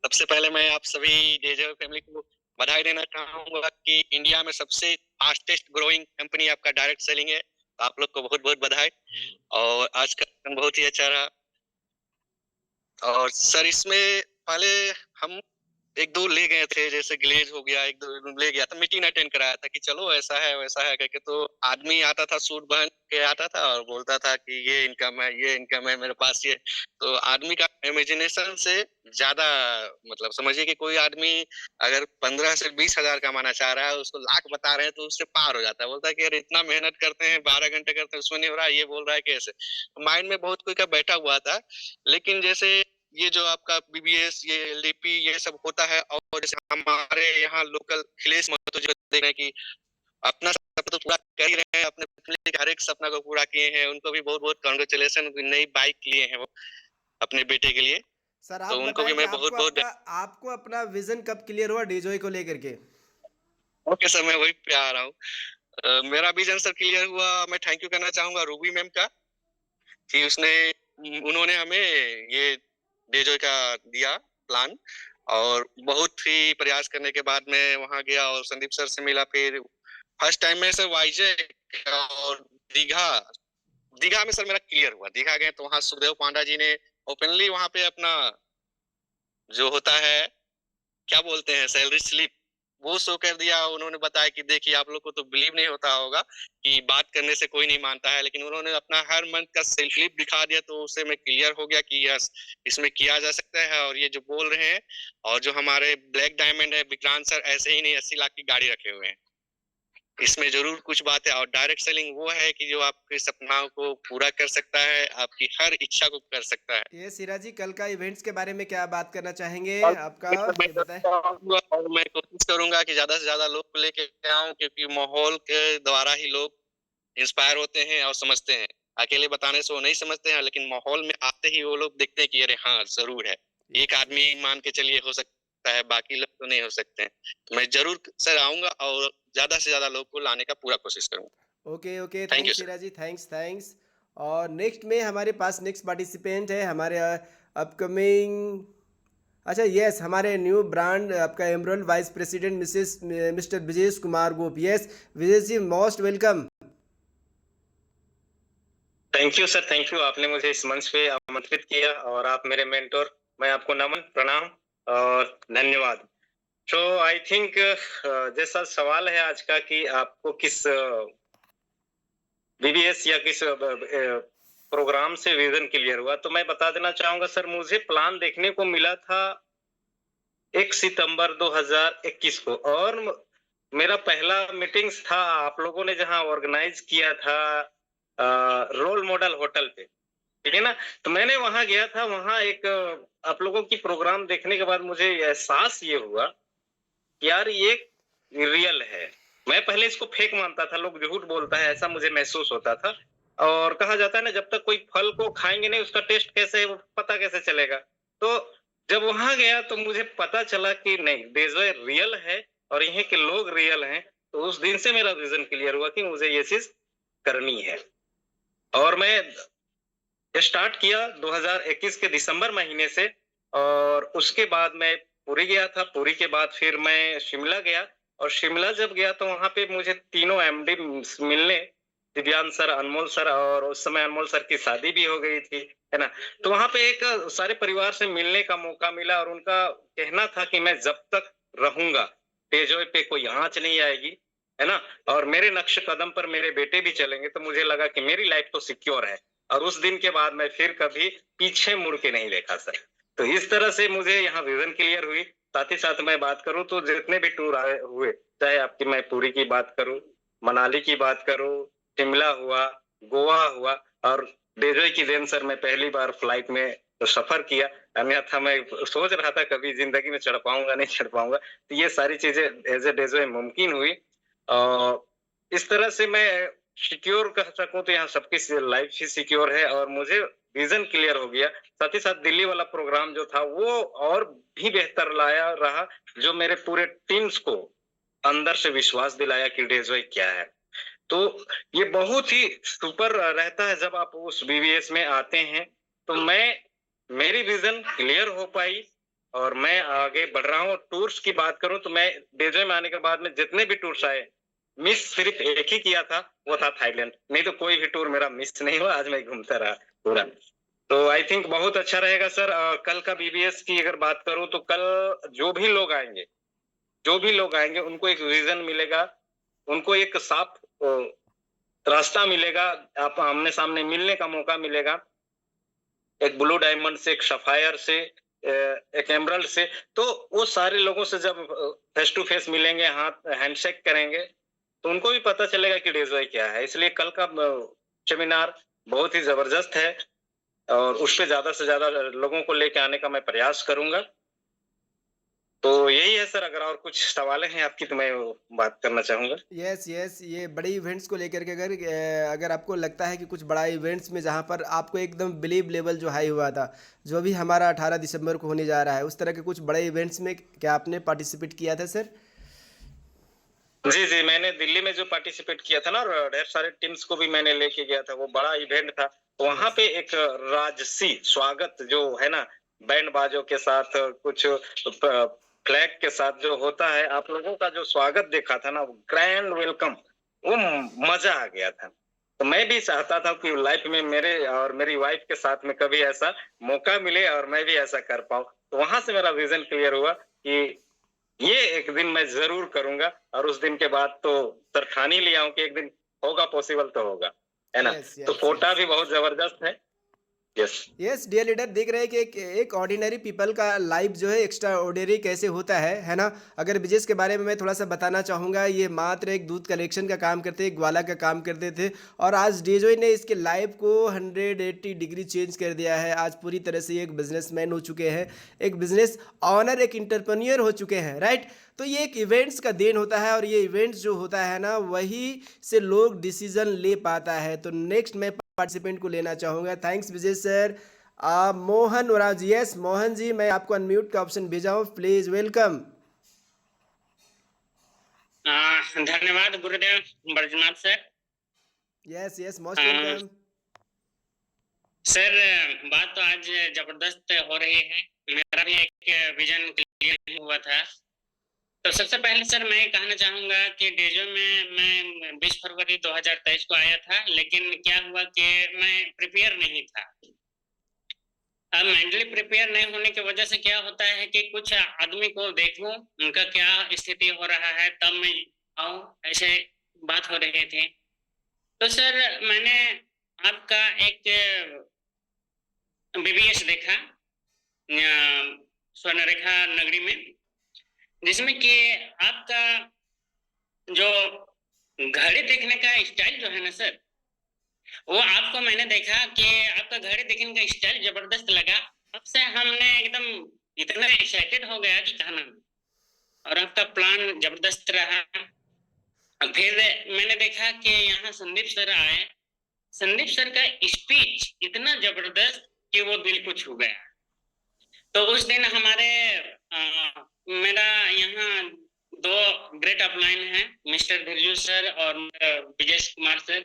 सबसे पहले मैं आप सभी डेजर फैमिली को बधाई देना चाहूंगा कि इंडिया में सबसे फास्टेस्ट ग्रोइंग कंपनी आपका डायरेक्ट सेलिंग है। आप लोग को बहुत बहुत बधाई। और आज का बहुत ही अच्छा रहा। और सर इसमें पहले हम एक दो ले गए थे, जैसे ग्लेज हो गया, एक दो ले गया था, मीटिंग अटेंड कराया था कि चलो ऐसा है वैसा है करके। तो आदमी आता था सूट पहन के आता था और बोलता था कि ये इनकम है मेरे पास ये। तो आदमी का इमेजिनेशन से ज्यादा, मतलब समझिए कि कोई आदमी अगर 15 से 20 हजार कमाना चाह रहा है, उसको लाख बता रहे हैं तो उससे पार हो जाता है। बोलता है कि यार इतना मेहनत करते हैं, 12 घंटे करते हैं, उसमें नहीं हो रहा, ये बोल रहा है कैसे। माइंड में बहुत कोई का बैठा हुआ था। लेकिन जैसे ये जो आपका बीबीएस, ये एलडीपी, ये सब होता है, और जैसे हमारे यहाँ लोकल अखिलेश महतो जी को देख रहे हैं कि अपना सपना तो पूरा कर ही रहे हैं, अपने family के हर एक सपना को पूरा किए हैं। उनको भी बहुत बहुत कांग्रेचुलेशन, नई बाइक लिए हैं वो अपने बेटे के लिए। सर तो आप उनको भी बताएं कि मैं बहुत बहुत आपको अपना विजन कब क्लियर हुआ डेजॉय को लेकर के? ओके सर, मैं वही पे आ रहा हूँ। मेरा विजन सर क्लियर हुआ, मैं थैंक यू करना चाहूंगा रूबी मैम का कि उन्होंने हमें ये डेजॉय का दिया प्लान। और बहुत ही प्रयास करने के बाद मैं वहां गया और संदीप सर से मिला। फिर फर्स्ट टाइम में सर वाइजैक और दीघा दीघा में सर मेरा क्लियर हुआ। दीघा गए तो वहां सुखदेव पांडा जी ने ओपनली वहां पे अपना जो होता है, क्या बोलते हैं, सैलरी स्लिप, वो शो कर दिया। उन्होंने बताया कि देखिए आप लोग को तो बिलीव नहीं होता होगा कि बात करने से कोई नहीं मानता है, लेकिन उन्होंने अपना हर मंथ का सैलरी स्लिप दिखा दिया। तो उससे मैं क्लियर हो गया कि यस, इसमें किया जा सकता है। और ये जो बोल रहे हैं, और जो हमारे ब्लैक डायमंड है विक्रांत सर, ऐसे ही नहीं 80 लाख की गाड़ी रखे हुए हैं, इसमें जरूर कुछ बात है। और डायरेक्ट सेलिंग वो है कि जो आपके सपनाओं को पूरा कर सकता है, आपकी हर इच्छा को कर सकता है। ये सिराज जी, कल का इवेंट्स के बारे में क्या बात करना चाहेंगे और आपका, मैं ये बताएं। और मैं कोशिश करूंगा कि ज्यादा से ज्यादा लोग को लेके आऊं, क्योंकि माहौल के द्वारा ही लोग इंस्पायर होते हैं और समझते हैं। अकेले बताने से वो नहीं समझते हैं, लेकिन माहौल में आते ही वो लोग देखते हैं कि अरे हाँ जरूर है, एक आदमी मान के चलिए हो सकता है, बाकी लोग तो नहीं हो सकते हैं। तो मैं जरूर सर आऊंगा और ज्यादा से ज्यादा लोग को लाने का पूरा कोशिश करूंगा। Okay okay, thank you thanks sir. Siraj ji, thanks. और नेक्स्ट में हमारे पास नेक्स्ट पार्टिसिपेंट है हमारे अपकमिंग, अच्छा यस, हमारे न्यू ब्रांड आपका emerald vice president mister Vijesh Kumar Gop. Yes Vijesh ji, most welcome. Thank you sir, thank you. आपने मुझे इस मंच पे आमंत्रित किया और आप मेरे मेंटोर, मैं आपको नमन, प्रणाम और धन्यवाद। तो आई थिंक जैसा सवाल है आज का कि आपको किस बीबीएस या किस प्रोग्राम से विजन क्लियर हुआ, तो मैं बता देना चाहूंगा सर, मुझे प्लान देखने को मिला था 1 सितंबर 2021 को, और मेरा पहला मीटिंग्स था आप लोगों ने जहां ऑर्गेनाइज किया था रोल मॉडल होटल पे, ठीक है ना। तो मैंने वहां गया था, वहां एक आप लोगों की प्रोग्राम देखने के बाद मुझे एहसास ये हुआ कि यार ये रियल है। मैं पहले इसको फेक मानता था, लोग झूठ बोलता है ऐसा मुझे महसूस होता था। और कहा जाता है ना, जब तक कोई फल को खाएंगे नहीं उसका टेस्ट कैसे है, वो पता कैसे चलेगा। तो जब वहां गया तो मुझे पता चला कि नहीं, डेजॉय रियल है और यहाँ के लोग रियल हैं। तो उस दिन से मेरा विजन क्लियर हुआ कि मुझे ये चीज करनी है। और मैं स्टार्ट किया 2021 के दिसंबर महीने से, और उसके बाद मैं पुरी गया था। पुरी के बाद फिर मैं शिमला गया, और शिमला जब गया तो वहां पे मुझे तीनों एमडी मिलने, दिव्यांश सर, अनमोल सर, और उस समय अनमोल सर की शादी भी हो गई थी, है ना। तो वहां पे एक सारे परिवार से मिलने का मौका मिला, और उनका कहना था कि मैं जब तक रहूंगा डेजॉय पे कोई आंच नहीं आएगी, है ना, और मेरे नक्श कदम पर मेरे बेटे भी चलेंगे। तो मुझे लगा कि मेरी लाइफ तो सिक्योर है, और उस दिन के बाद मैं फिर कभी पीछे मुड़ के नहीं देखा सर। तो इस तरह से मुझे यहाँ विजन क्लियर हुई। साथ ही साथ मैं बात करूं तो जितने भी टूर आए हुए, चाहे आपकी मैं पुरी की बात करूं, मनाली की बात करूं, शिमला हुआ, गोवा हुआ, और डेजॉय की देन सर मैं पहली बार फ्लाइट में सफर किया। अन्यथा मैं सोच रहा था कभी जिंदगी में चढ़ पाऊंगा नहीं चढ़ पाऊंगा। तो ये सारी चीजें एज ए डेजॉय मुमकिन हुई। और इस तरह से मैं सिक्योर कह सकूं तो यहाँ सबकी लाइफ ही सिक्योर है, और मुझे विजन क्लियर हो गया। साथ ही साथ दिल्ली वाला प्रोग्राम जो था वो और भी बेहतर लाया रहा, जो मेरे पूरे टीम्स को अंदर से विश्वास दिलाया कि डेजॉय क्या है। तो ये बहुत ही सुपर रहता है जब आप उस बीबीएस में आते हैं। तो मेरी विजन क्लियर हो पाई और मैं आगे बढ़ रहा हूँ। टूर्स की बात करूं तो मैं डेजॉय में आने के बाद में जितने भी टूर्स आए, मिस सिर्फ एक ही किया था, वो था थाईलैंड। नहीं तो कोई भी टूर मेरा मिस नहीं हुआ, आज मैं घूमता रहा पूरा। तो आई थिंक बहुत अच्छा रहेगा सर। कल का बीबीएस की अगर बात करूं तो कल जो भी लोग आएंगे उनको एक विजन मिलेगा, उनको एक साफ रास्ता मिलेगा, आप आमने सामने मिलने का मौका मिलेगा, एक ब्लू डायमंड से, एक सफायर से, एक एमरल्ड से। तो वो सारे लोगों से जब फेस टू फेस मिलेंगे, हाथ हैंडशेक करेंगे, तो उनको भी पता चलेगा कि डेजॉय क्या है। इसलिए कल का सेमिनार बहुत ही जबरदस्त है और उस पे ज्यादा से ज्यादा लोगों को लेके आने का मैं प्रयास करूंगा। तो यही है सर। अगर और कुछ सवाल हैं आपकी तो मैं बात करना चाहूंगा। यस यस, ये बड़े इवेंट्स को लेकर के अगर आपको लगता है कि कुछ बड़ा इवेंट्स में जहाँ पर आपको एकदम बिलीव लेवल जो हाई हुआ था, जो भी हमारा 18 दिसंबर को होने जा रहा है, उस तरह के कुछ बड़े इवेंट्स में क्या आपने पार्टिसिपेट किया था सर? जी, मैंने दिल्ली में जो पार्टिसिपेट किया था ना, और ढेर सारे टीम्स को भी मैंने लेके गया था। वो बड़ा इवेंट था। वहां पे एक राजसी स्वागत जो है ना, बैंड बाजों के साथ, कुछ फ्लैग के साथ जो होता है, आप लोगों का जो स्वागत देखा था ना, ग्रैंड वेलकम, वो मजा आ गया था। तो मैं भी चाहता था कि लाइफ में मेरे और मेरी वाइफ के साथ में कभी ऐसा मौका मिले और मैं भी ऐसा कर पाऊं। तो वहां से मेरा विजन क्लियर हुआ कि ये एक दिन मैं जरूर करूंगा। और उस दिन के बाद तो सर ठान ही लिया हूं कि एक दिन होगा, पॉसिबल तो होगा, है ना। Yes, तो yes, कोटा yes. भी बहुत जबरदस्त है। यस यस डियर लीडर, देख रहे हैं कि एक ऑर्डिनरी पीपल का लाइफ जो है एक्स्ट्रा ऑर्डिनरी कैसे होता है ना। अगर बिजनेस के बारे में मैं थोड़ा सा बताना चाहूँगा, ये मात्र एक दूध कलेक्शन का काम करते, एक ग्वाला का काम करते थे, और आज डेजोय ने इसके लाइफ को 180 डिग्री चेंज कर दिया है। आज पूरी तरह से एक बिजनेसमैन हो चुके हैं, एक बिजनेस ऑनर, एक इंटरप्रेन्योर हो चुके हैं, राइट। तो ये एक इवेंट्स का देन होता है, और ये इवेंट्स जो होता है ना, वही से लोग डिसीजन ले पाता है। तो नेक्स्ट मैं पार्टिसिपेंट को लेना चाहूँगा। थैंक्स विजय सर। मोहन उराव जी, यस मोहन जी, मैं आपको अनम्यूट का ऑप्शन भेजा हूँ, प्लीज वेलकम। धन्यवाद गुरुदेव Baijnath sir. Yes yes, most welcome sir. बात तो आज जबरदस्त हो रही है। मेरा भी एक विजन क्लियर हुआ था। तो सबसे पहले सर मैं कहना चाहूंगा कि डेजो में मैं 20 फरवरी 2023 को आया था, लेकिन क्या हुआ कि मैं प्रिपेयर नहीं था। अब मेंटली प्रिपेयर नहीं होने की वजह से क्या होता है कि कुछ आदमी को देखूं, उनका क्या स्थिति हो रहा है, तब मैं आऊं, ऐसे बात हो रही थी। तो सर मैंने आपका एक बीबीएस देखा स्वर्णरेखा नगरी में, जिसमें कि आपका जो घड़ी देखने का स्टाइल जो है ना सर, वो आपको मैंने देखा कि आपका घड़ी देखने का स्टाइल जबरदस्त लगा। अब से हमने एकदम इतना एक्साइटेड हो गया कि कहना, और आपका प्लान जबरदस्त रहा। फिर मैंने देखा कि यहाँ संदीप सर आए। संदीप सर का स्पीच इतना जबरदस्त कि वो दिल को छू गया। तो उस दिन हमारे मेरा यहाँ 2 ग्रेट अपलाइन हैं, मिस्टर धीरजू सर और विजय कुमार सर।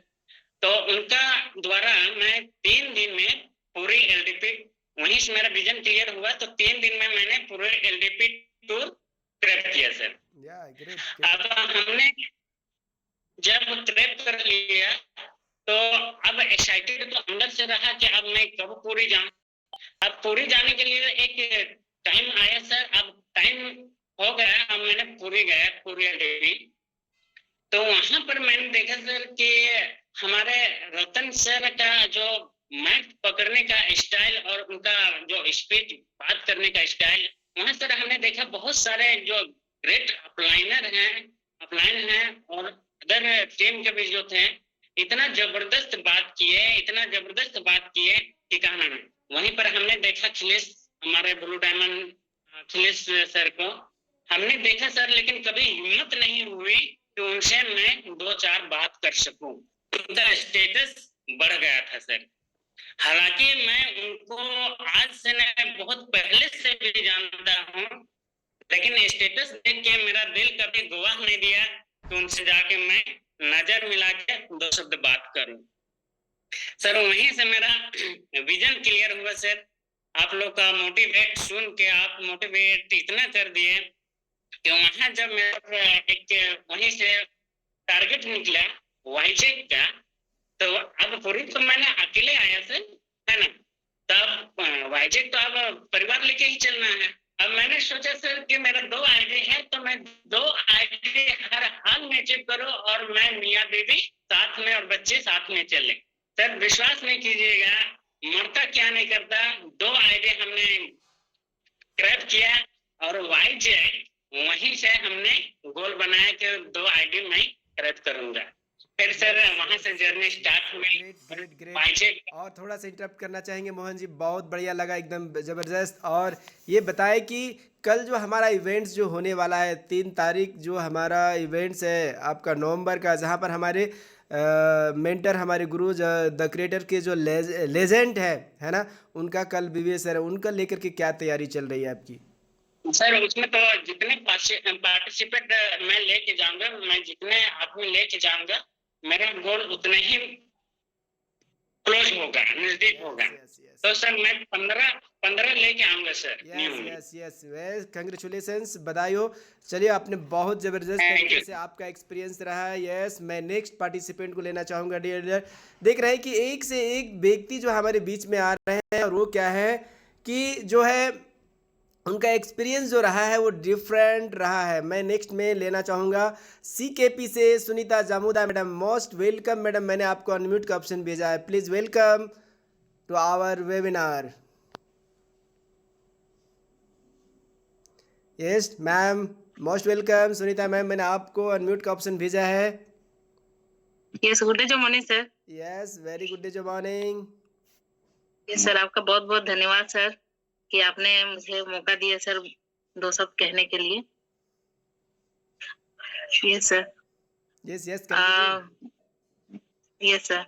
तो उनका द्वारा मैं 3 दिन में पूरी एलडीपी, वहीं से मेरा विजन क्लियर हुआ। तो 3 दिन में मैंने पूरे एलडीपी टूर क्रैप किया सर। अब हमने जब क्रैप कर लिया तो अब एक्साइटेड तो अंदर से रहा कि अब मैं कब पूरी जाऊं। अब पूरी जाने के लिए एक टाइम आया सर, अब टाइम हो गया, अब मैंने पूरी गया, पूरी एलडीपी। तो वहां पर मैंने देखा सर कि हमारे रतन सर का जो माइक पकड़ने का स्टाइल और उनका जो स्पीच बात करने का स्टाइल, वहां सर हमने देखा बहुत सारे जो ग्रेट अपलाइन हैं और अदर टीम के भी जो थे, इतना जबरदस्त बात किए कि कहना नहीं। वहीं पर हमने देखा अखिलेश, हमारे ब्लू डायमंड अखिलेश सर को हमने देखा सर, लेकिन कभी हिम्मत नहीं हुई कि उनसे मैं 2-4 बात कर सकूं। उनका स्टेटस बढ़ गया था सर। हालांकि मैं उनको आज से नहीं, बहुत पहले से भी जानता हूं, लेकिन स्टेटस देख के मेरा दिल कभी गवाह नहीं दिया कि उनसे जाके मैं नजर मिला के 2 शब्द बात करूं। सर वहीं से मेरा विजन क्लियर हुआ सर। आप लोग का मोटिवेट सुन के आप मोटिवेट इतना कर दिए कि वहां जब मेरा एक वहीं से टारगेट निकला वाईजेक का, तो अब पूरी तो मैंने अकेले आया सर, है ना। तब वाइजेक तो अब परिवार लेके ही चलना है। अब मैंने सोचा सर कि मेरा 2 आईडी है, तो मैं 2 आईडी हर हाल में अचीव करूं और मैं मियाँ बीवी साथ में और बच्चे साथ में चले। सर विश्वास नहीं कीजिएगा, मरता क्या नहीं करता, 2 आईडी हमने क्रैक किया और वाइजेक वहीं से हमने गोल बनाया कि 2 आईडी मैं क्रैक करूंगा। फिर सर वहां से जर्नी स्टार्ट हुई। Great great. वाइजेक और थोड़ा सा इंटरप्ट करना चाहेंगे मोहन जी, बहुत बढ़िया लगा, एकदम ज़बरदस्त। और ये बताएं कि कल जो हमारा इवेंट्स जो होने वाला है 3 तारीख जो हमारा इवेंट्स है आपका नवंबर का, जहाँ पर हमारे मेंटर हमारे गुरु द क्रिएटर के जो लेजेंड है ना, उनका कल बीबीए सर है, उनका लेकर के क्या तैयारी चल रही है आपकी? सर उसमें तो जितने पार्टिसिपेट मैं लेके जाऊंगा, मैं जितने आदमी लेके जाऊंगा, मेरा गोल उतने ही क्लोज होगा, नजदीक होगा। तो सर मैं 15 लेके आऊंगा सर। यस, कंग्रेचुलेशंस, बधाई हो। चलिए, आपने बहुत ज़बरदस्त तरीके से आपका एक्सपीरियंस रहा है। यस, मैं नेक्स्ट पार्टिसिपेंट को लेना चाहूँगा। डियर देख रहे हैं कि एक से एक व्यक्ति जो हमारे बीच में आ रहे हैं, और वो क्या है कि जो है उनका एक्सपीरियंस जो रहा है वो डिफरेंट रहा है। मैं नेक्स्ट में लेना चाहूँगा सीकेपी से Sunita Jamuda madam. Most welcome madam, मैंने आपको अनम्यूट का ऑप्शन भेजा है, please welcome to our webinar. Yes ma'am, most welcome Sunita ma'am, मैंने आपको अनम्यूट का ऑप्शन भेजा है। यस, गुड डे जो morning sir. Yes, very good day जो मॉर्निंग। यस सर, आपका बहुत बहुत धन्यवाद सर कि आपने मुझे मौका दिया सर 2 शब्द कहने के लिए। Yes sir. Yes yes sir,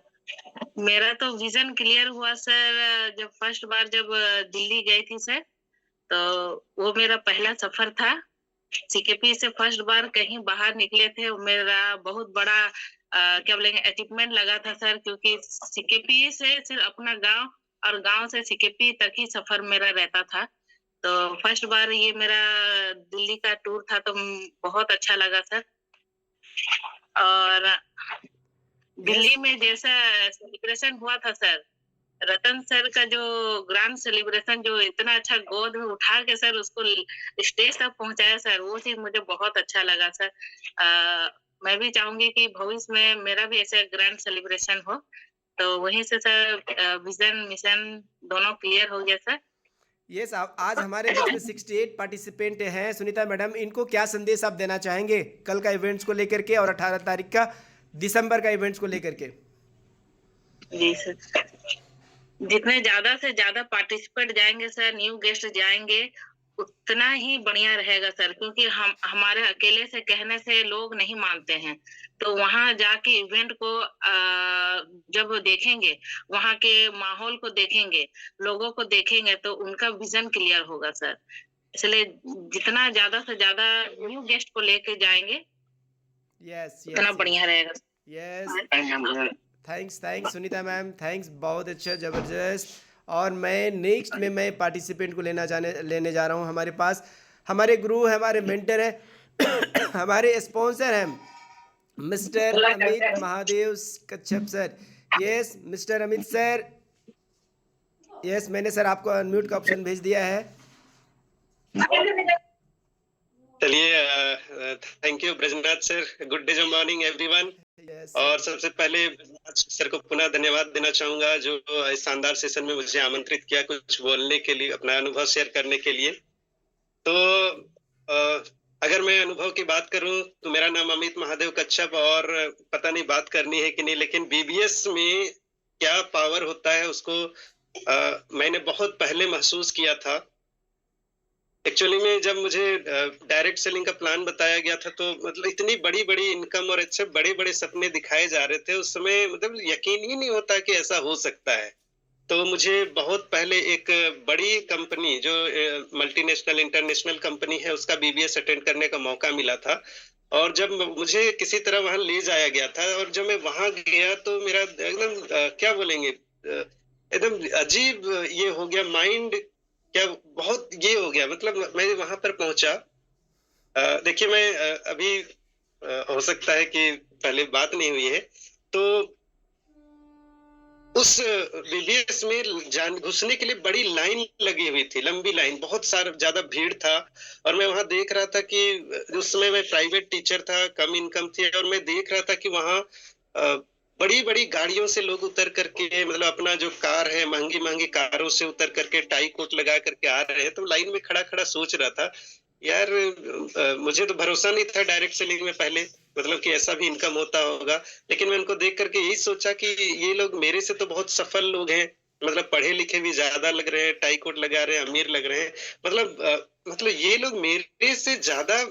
मेरा तो विजन क्लियर हुआ सर जब फर्स्ट बार जब दिल्ली गई थी सर, तो वो मेरा पहला सफर था। सीकेपी से फर्स्ट बार कहीं बाहर निकले थे, मेरा बहुत बड़ा क्या बोलेंगे अचीवमेंट लगा था सर, क्योंकि सीकेपी से सिर्फ अपना गांव और गांव से सीकेपी तक ही सफर मेरा रहता था। तो फर्स्ट बार ये मेरा दिल्ली का टूर था, तो बहुत अच्छा लगा सर। और दिल्ली में जैसा सेलिब्रेशन हुआ था सर, रतन सर का जो ग्रांड सेलिब्रेशन, जो इतना अच्छा गोद में उठा के सर उसको स्टेज तक पहुंचाया सर, वो चीज मुझे बहुत अच्छा लगा सर। मैं भी चाहूंगी कि भविष्य में मेरा भी ऐसा ग्रैंड सेलिब्रेशन हो। तो वहीं से सर विजन मिशन दोनों क्लियर हो गया सर। यस, आज हमारे बीच में 68 पार्टिसिपेंट हैं। सुनीता मैडम, इनको क्या संदेश आप देना चाहेंगे कल का इवेंट्स को लेकर के और 18 तारीख का दिसंबर का इवेंट्स को लेकर के? जी सर, जितने ज्यादा से ज्यादा पार्टिसिपेंट जाएंगे सर, न्यू गेस्ट जाएंगे, उतना ही बढ़िया रहेगा सर, क्योंकि हम हमारे अकेले से कहने से लोग नहीं मानते हैं। तो वहां जाके इवेंट को जब देखेंगे, वहां के माहौल को देखेंगे, लोगों को देखेंगे, तो उनका विजन क्लियर होगा सर। इसलिए जितना ज्यादा से ज्यादा न्यू गेस्ट को लेके जाएंगे, उतना बढ़िया रहेगा। Yes, thanks Sunita ma'am, thanks, बहुत अच्छा, ज़बरदस्त। और मैं नेक्स्ट में मैं पार्टिसिपेंट को लेने जा रहा हूँ। हमारे पास हमारे गुरु हैं, हमारे मेंटर हैं, हमारे स्पॉन्सर हैं mister Amit Mahadev Kachhap sir. Yes mister Amit sir, yes मैंने सर आपको अनम्यूट का ऑप्शन भेज दिया है। चलिए, thank you Brajnath sir, good day जो मॉर्निंग एवरीवन। और सबसे पहले सर को पुनः धन्यवाद देना चाहूंगा जो इस शानदार सेशन में मुझे आमंत्रित किया कुछ बोलने के लिए, अपना अनुभव शेयर करने के लिए। तो अगर मैं अनुभव की बात करूं तो मेरा नाम अमित महादेव कच्छप, और पता नहीं बात करनी है कि नहीं, लेकिन बीबीएस में क्या पावर होता है उसको मैंने बहुत पहले महसूस किया था। एक्चुअली में जब मुझे डायरेक्ट सेलिंग का प्लान बताया गया था, तो मतलब इतनी बड़ी बड़ी इनकम और अच्छे बड़े बड़े सपने दिखाए जा रहे थे, उस समय मतलब यकीन ही नहीं होता कि ऐसा हो सकता है। तो मुझे बहुत पहले एक बड़ी कंपनी जो मल्टीनेशनल इंटरनेशनल कंपनी है, उसका बीबीएस अटेंड करने का मौका मिला था। और जब मुझे किसी तरह वहां ले जाया गया था, और जब मैं वहां गया तो मेरा एकदम क्या बोलेंगे, एकदम अजीब ये हो गया, माइंड क्या बहुत ये हो गया। मतलब मैं वहां पर पहुंचा, देखिए मैं अभी हो सकता है कि पहले बात नहीं हुई है, तो उस बीबीएस में जान घुसने के लिए बड़ी लाइन लगी हुई थी, लंबी लाइन, बहुत सारा ज्यादा भीड़ था। और मैं वहां देख रहा था कि उस समय मैं प्राइवेट टीचर था, कम इनकम थी, और मैं देख रहा था कि वहां बड़ी बड़ी गाड़ियों से लोग उतर करके, मतलब अपना जो कार है, महंगी महंगी कारों से उतर करके टाई कोट लगा करके आ रहे हैं। तो लाइन में खड़ा खड़ा सोच रहा था, यार मुझे तो भरोसा नहीं था डायरेक्ट सेलिंग में पहले, मतलब कि ऐसा भी इनकम होता होगा। लेकिन मैं उनको देख करके यही सोचा कि ये लोग मेरे से तो बहुत सफल लोग हैं, मतलब पढ़े लिखे भी ज्यादा लग रहे हैं, टाई कोट लगा रहे हैं, अमीर लग रहे हैं। मतलब ये लोग मेरे से ज्यादा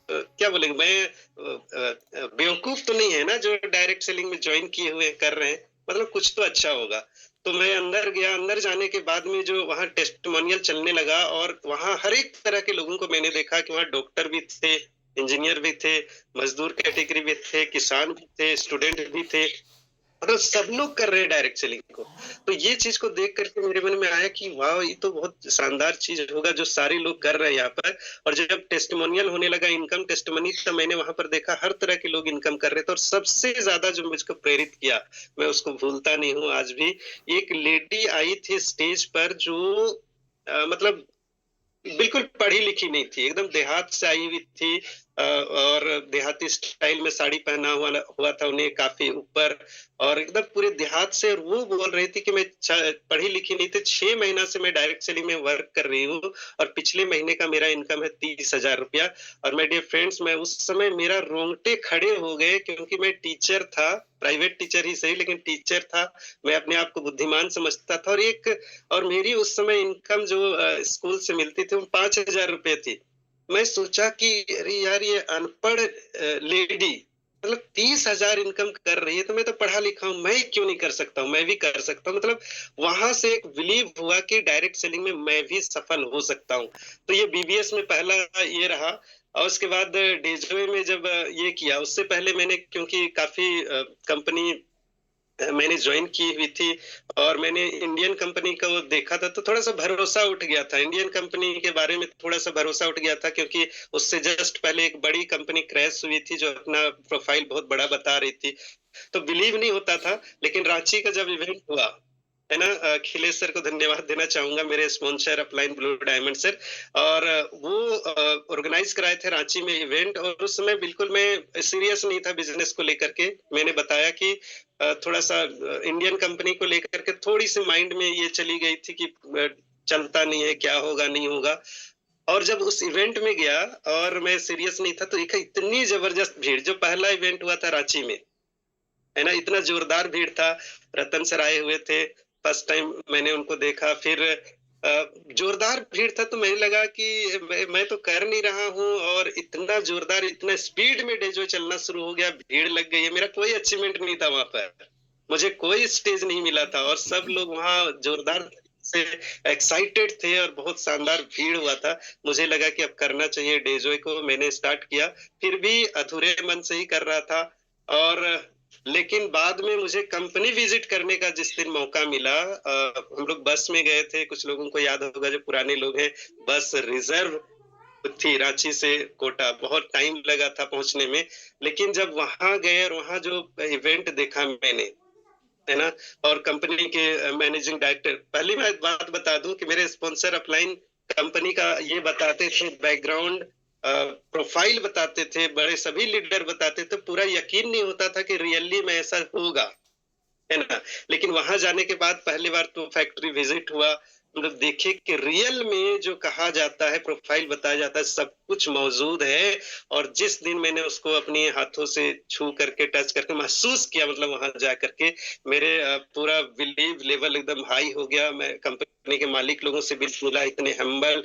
क्या बोलेंगे, मैं बेवकूफ तो नहीं है ना जो डायरेक्ट सेलिंग में ज्वाइन किए हुए कर रहे हैं, मतलब कुछ तो अच्छा होगा। तो मैं अंदर गया। अंदर जाने के बाद में जो वहाँ टेस्टिमोनियल चलने लगा, और वहाँ हर एक तरह के लोगों को मैंने देखा कि वहाँ डॉक्टर भी थे, इंजीनियर भी थे, मजदूर कैटेगरी भी थे, किसान भी थे, स्टूडेंट भी थे, मतलब सब लोग कर रहे हैं डायरेक्ट सेलिंग को। तो ये चीज को देख करके मेरे मन में आया कि वाह, ये तो बहुत शानदार चीज होगा जो सारे लोग कर रहे हैं यहाँ पर। और जब टेस्टिमोनियल होने लगा, इनकम टेस्टिमोनी, तो मैंने वहां पर देखा हर तरह के लोग इनकम कर रहे थे। और सबसे ज्यादा जो मुझको प्रेरित किया, मैं उसको भूलता नहीं हूँ आज भी, एक लेडी आई थी स्टेज पर जो मतलब बिल्कुल पढ़ी लिखी नहीं थी, एकदम देहात से आई हुई थी, और देहाती स्टाइल में साड़ी पहना हुआ था उन्हें, काफी ऊपर, और एकदम पूरे देहात से। और वो बोल रही थी कि मैं पढ़ी लिखी नहीं थी, 6 महीना से मैं डायरेक्ट सेलिंग में वर्क कर रही हूँ, और पिछले महीने का मेरा इनकम है 30,000 रुपया। और माय डियर फ्रेंड्स, मैं उस समय मेरा रोंगटे खड़े हो गए, क्योंकि मैं टीचर था, प्राइवेट टीचर ही सही, लेकिन टीचर था, मैं अपने आप को बुद्धिमान समझता था। और मेरी उस समय इनकम जो स्कूल से मिलती थी वो 5,000 रुपए थी। मैं सोचा कि अरे यार, ये अनपढ़ लेडी मतलब 30,000 इनकम कर रही है, तो मैं तो पढ़ा लिखा हूँ, मैं क्यों नहीं कर सकता हूँ, मैं भी कर सकता हूँ। मतलब वहां से एक बिलीव हुआ कि डायरेक्ट सेलिंग में मैं भी सफल हो सकता हूँ। तो ये बीबीएस में पहला ये रहा। और उसके बाद डेजोए में जब ये किया, उससे पहले मैंने, क्योंकि काफी कंपनी मैंने ज्वाइन की हुई थी, और मैंने इंडियन कंपनी का वो देखा था, तो थोड़ा सा भरोसा उठ गया था, इंडियन कंपनी के बारे में थोड़ा सा भरोसा उठ गया था, क्योंकि उससे जस्ट पहले एक बड़ी कंपनी क्रैश हुई थी जो अपना प्रोफाइल बहुत बड़ा बता रही थी, तो बिलीव नहीं होता था। लेकिन रांची का जब इवेंट हुआ है ना, अखिलेश सर को धन्यवाद देना चाहूंगा, मेरे sponsor upline blue diamond sir, और वो ऑर्गेनाइज कराए थे रांची में इवेंट। और उस समय बिल्कुल मैं सीरियस नहीं था बिजनेस को लेकर के। मैंने बताया कि थोड़ा सा इंडियन कंपनी को लेकर के थोड़ी सी माइंड में ये चली गई थी कि चलता नहीं है, क्या होगा नहीं होगा। और जब उस इवेंट में गया और मैं सीरियस नहीं था, तो एक इतनी जबरदस्त भीड़, जो पहला इवेंट हुआ था रांची में, है ना, इतना जोरदार भीड़ था। रतन सर आए हुए थे, फर्स्ट टाइम मैंने उनको देखा। फिर जोरदार भीड़ था, तो मुझे लगा कि मैं तो कर नहीं रहा हूँ, और इतना जोरदार, इतना स्पीड में डेजो चलना शुरू हो गया, भीड़ लग गई है। मेरा कोई अचीवमेंट नहीं था वहां पर, मुझे कोई स्टेज नहीं मिला था, और सब लोग वहाँ जोरदार से एक्साइटेड थे, और बहुत शानदार भीड़ हुआ था। मुझे लगा कि अब करना चाहिए डेजो को। मैंने स्टार्ट किया, फिर भी अधूरे मन से ही कर रहा था। और लेकिन बाद में मुझे कंपनी विजिट करने का जिस दिन मौका मिला, हम लोग बस में गए थे, कुछ लोगों को याद होगा जो पुराने लोग हैं, बस रिजर्व थी रांची से कोटा, बहुत टाइम लगा था पहुंचने में। लेकिन जब वहां गए और वहां जो इवेंट देखा मैंने, है ना, और कंपनी के मैनेजिंग डायरेक्टर, पहली मैं बात बता दूं कि मेरे स्पॉन्सर अपलाइन कंपनी का ये बताते थे, बैकग्राउंड प्रोफाइल बताते थे, बड़े सभी लीडर बताते थे, पूरा यकीन नहीं होता था कि रियली में ऐसा होगा, है ना। लेकिन वहां जाने के बाद पहली बार तो फैक्ट्री विजिट हुआ, हम लोग देखे कि रियल में जो कहा जाता है, प्रोफाइल बताया जाता है, सब कुछ मौजूद है। और जिस दिन मैंने उसको अपने हाथों से छू करके, टच करके महसूस किया, मतलब वहां जा करके मेरे पूरा बिलीव लेवल एकदम हाई हो गया। मैं कंपनी के मालिक लोगों से भी मिला, इतने हम्बल,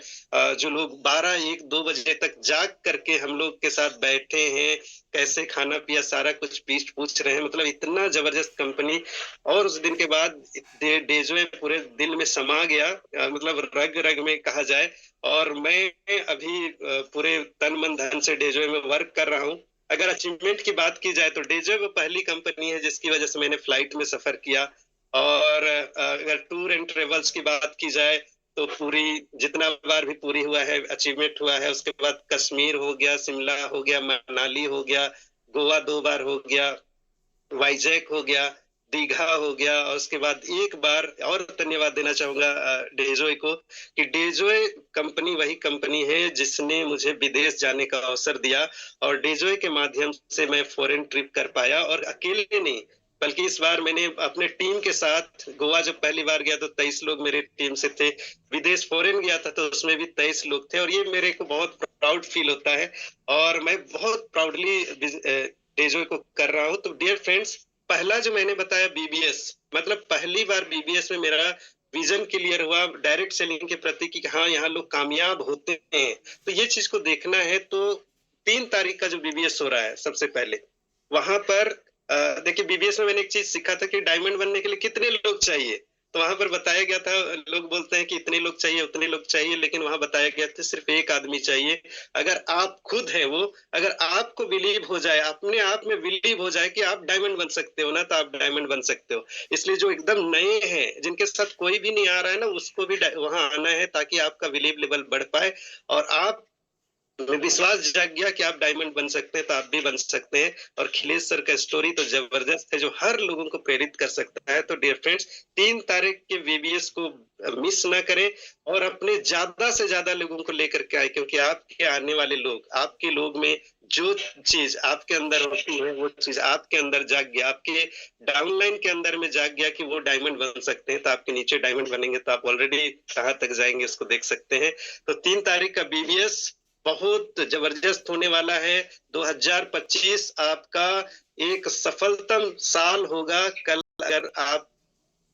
जो लोग 12-1-2 बजे तक जाग करके हम लोग के साथ बैठे हैं, कैसे खाना पिया सारा कुछ पूछ रहे हैं, मतलब इतना जबरदस्त कंपनी। और उस दिन के बाद डेजो पूरे दिल में समा गया, मतलब रग रग में कहा जाए। और मैं अभी पूरे तन मन धन से डेजो में वर्क कर रहा हूँ। अगर अचीवमेंट की बात की जाए तो डेजो वो पहली कंपनी है जिसकी वजह से मैंने फ्लाइट में सफर किया। और अगर टूर एंड ट्रेवल्स की बात की जाए तो पूरी, जितना बार भी पूरी हुआ है, अचीवमेंट हुआ है। उसके बाद कश्मीर हो गया, शिमला हो गया, मनाली हो गया, गोवा 2 बार हो गया, वाइजैक हो गया, दीघा हो गया, और उसके बाद एक बार और धन्यवाद देना चाहूंगा डेजोय को, कि डेजोय कंपनी वही कंपनी है जिसने मुझे विदेश जाने का अवसर दिया, और डेजोय के माध्यम से मैं फॉरेन ट्रिप कर पाया, और अकेले नहीं बल्कि इस बार मैंने अपने टीम के साथ गोवा जब पहली बार गया तो 23 लोग मेरे टीम से थे, विदेश फॉरेन गया था तो उसमें भी 23 लोग थे, और ये मेरे को बहुत प्राउड फील होता है, और मैं बहुत प्राउडली डेजोय को कर रहा हूँ। तो डियर फ्रेंड्स, पहला जो मैंने बताया बीबीएस, मतलब पहली बार बीबीएस में मेरा विजन क्लियर हुआ डायरेक्ट सेलिंग के प्रति कि हाँ यहाँ लोग कामयाब होते हैं, तो ये चीज को देखना है। तो 3 तारीख का जो बीबीएस हो रहा है, सबसे पहले वहां पर देखिए बीबीएस में मैंने एक चीज सीखा था कि डायमंड बनने के लिए कितने लोग चाहिए, तो वहां पर बताया गया था, लोग बोलते हैं कि इतने लोग चाहिए उतने लोग चाहिए, लेकिन वहां बताया गया था सिर्फ एक आदमी चाहिए। अगर आप खुद हैं वो, अगर आपको बिलीव हो जाए, अपने आप में बिलीव हो जाए कि आप डायमंड बन सकते हो ना, तो आप डायमंड बन सकते हो। इसलिए जो एकदम नए हैं, जिनके साथ कोई भी नहीं आ रहा है ना, उसको भी वहां आना है ताकि आपका बिलीव लेवल बढ़ पाए, और आप विश्वास जाग गया कि आप डायमंड बन सकते हैं, तो आप भी बन सकते हैं। और खिलेश सर का स्टोरी तो जबरदस्त है, जो हर लोगों को प्रेरित कर सकता है। तो डियर फ्रेंड्स, 3 तारीख के वीबीएस को मिस ना करें, और अपने ज्यादा से ज्यादा लोगों को लेकर के आए, क्योंकि आपके आने वाले लोग, आपके लोग में जो चीज आपके अंदर होती है वो चीज आपके अंदर जाग गया, आपके डाउनलाइन के अंदर में जाग गया कि वो डायमंड बन सकते हैं, तो आपके नीचे डायमंड बनेंगे, तो आप ऑलरेडी कहाँ तक जाएंगे इसको देख सकते हैं। तो 3 तारीख का बीबीएस बहुत जबरदस्त होने वाला है। 2025 आपका एक सफलतम साल होगा। कल अगर आप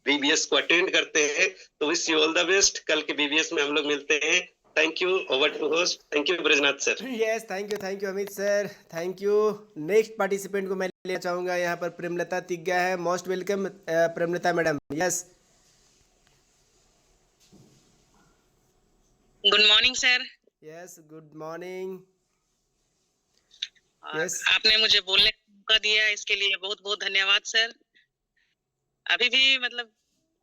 बीबीएस को अटेंड करते हैं तो wish you all the best. कल के बीबीएस में हम लोग मिलते हैं। Thank you. Over to host. Thank you Brajnath sir. Yes, thank you Amit sir, thank you. Next participant को मैं लेना चाहूँगा, यहाँ पर प्रेमलता तिग्गा है। Most welcome Premlata madam. Yes, good morning sir. Yes, good morning. Yes, आपने मुझे बोलने का मौका दिया, इसके लिए बहुत बहुत धन्यवाद सर। अभी भी मतलब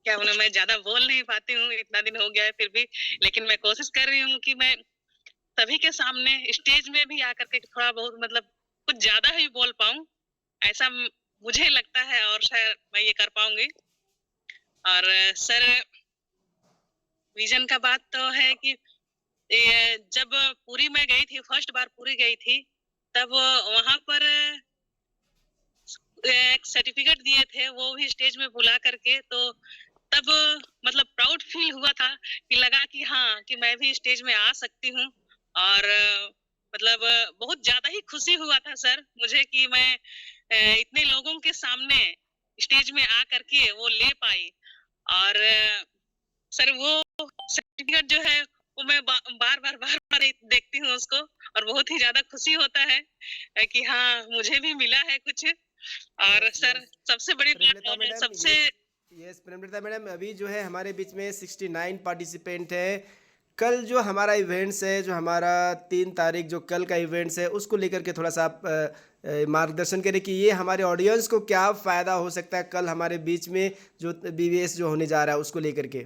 क्या हूँ ना, मैं ज्यादा बोल नहीं पाती हूँ, इतना दिन हो गया है फिर भी, लेकिन मैं कोशिश कर रही हूँ कि मैं सभी के सामने स्टेज में भी आकर के थोड़ा बहुत मतलब कुछ ज्यादा ही बोल पाऊँ, ऐसा मुझे लगता है, और शायद मैं ये कर पाऊंगी। और सर, विजन का बात तो है कि जब पूरी मैं गई थी, फर्स्ट बार पूरी गई थी, तब वहां पर एक सर्टिफिकेट दिए थे, वो भी स्टेज में बुला करके, तो तब मतलब प्राउड फील हुआ था कि लगा कि हाँ, कि मैं भी स्टेज में आ सकती हूँ। और मतलब बहुत ज्यादा ही खुशी हुआ था सर मुझे कि मैं इतने लोगों के सामने स्टेज में आ करके वो ले पाई। और सर वो सर्टिफिकेट जो है वो मैं बार बार देखती हूँ उसको, और बहुत ही ज्यादा खुशी होता है कि हाँ, मुझे भी मिला है कुछ। और सर सबसे बड़ी बात, सबसे यस प्रेमलता मैडम, अभी जो है हमारे बीच में 69 पार्टिसिपेंट है। कल जो हमारा इवेंट्स है, जो हमारा 3 तारीख जो कल का इवेंट्स है, उसको लेकर के थोड़ा सा आप मार्गदर्शन करें कि ये हमारे ऑडियंस को क्या फ़ायदा हो सकता है कल हमारे बीच में जो बीबीएस जो होने जा रहा है उसको लेकर के।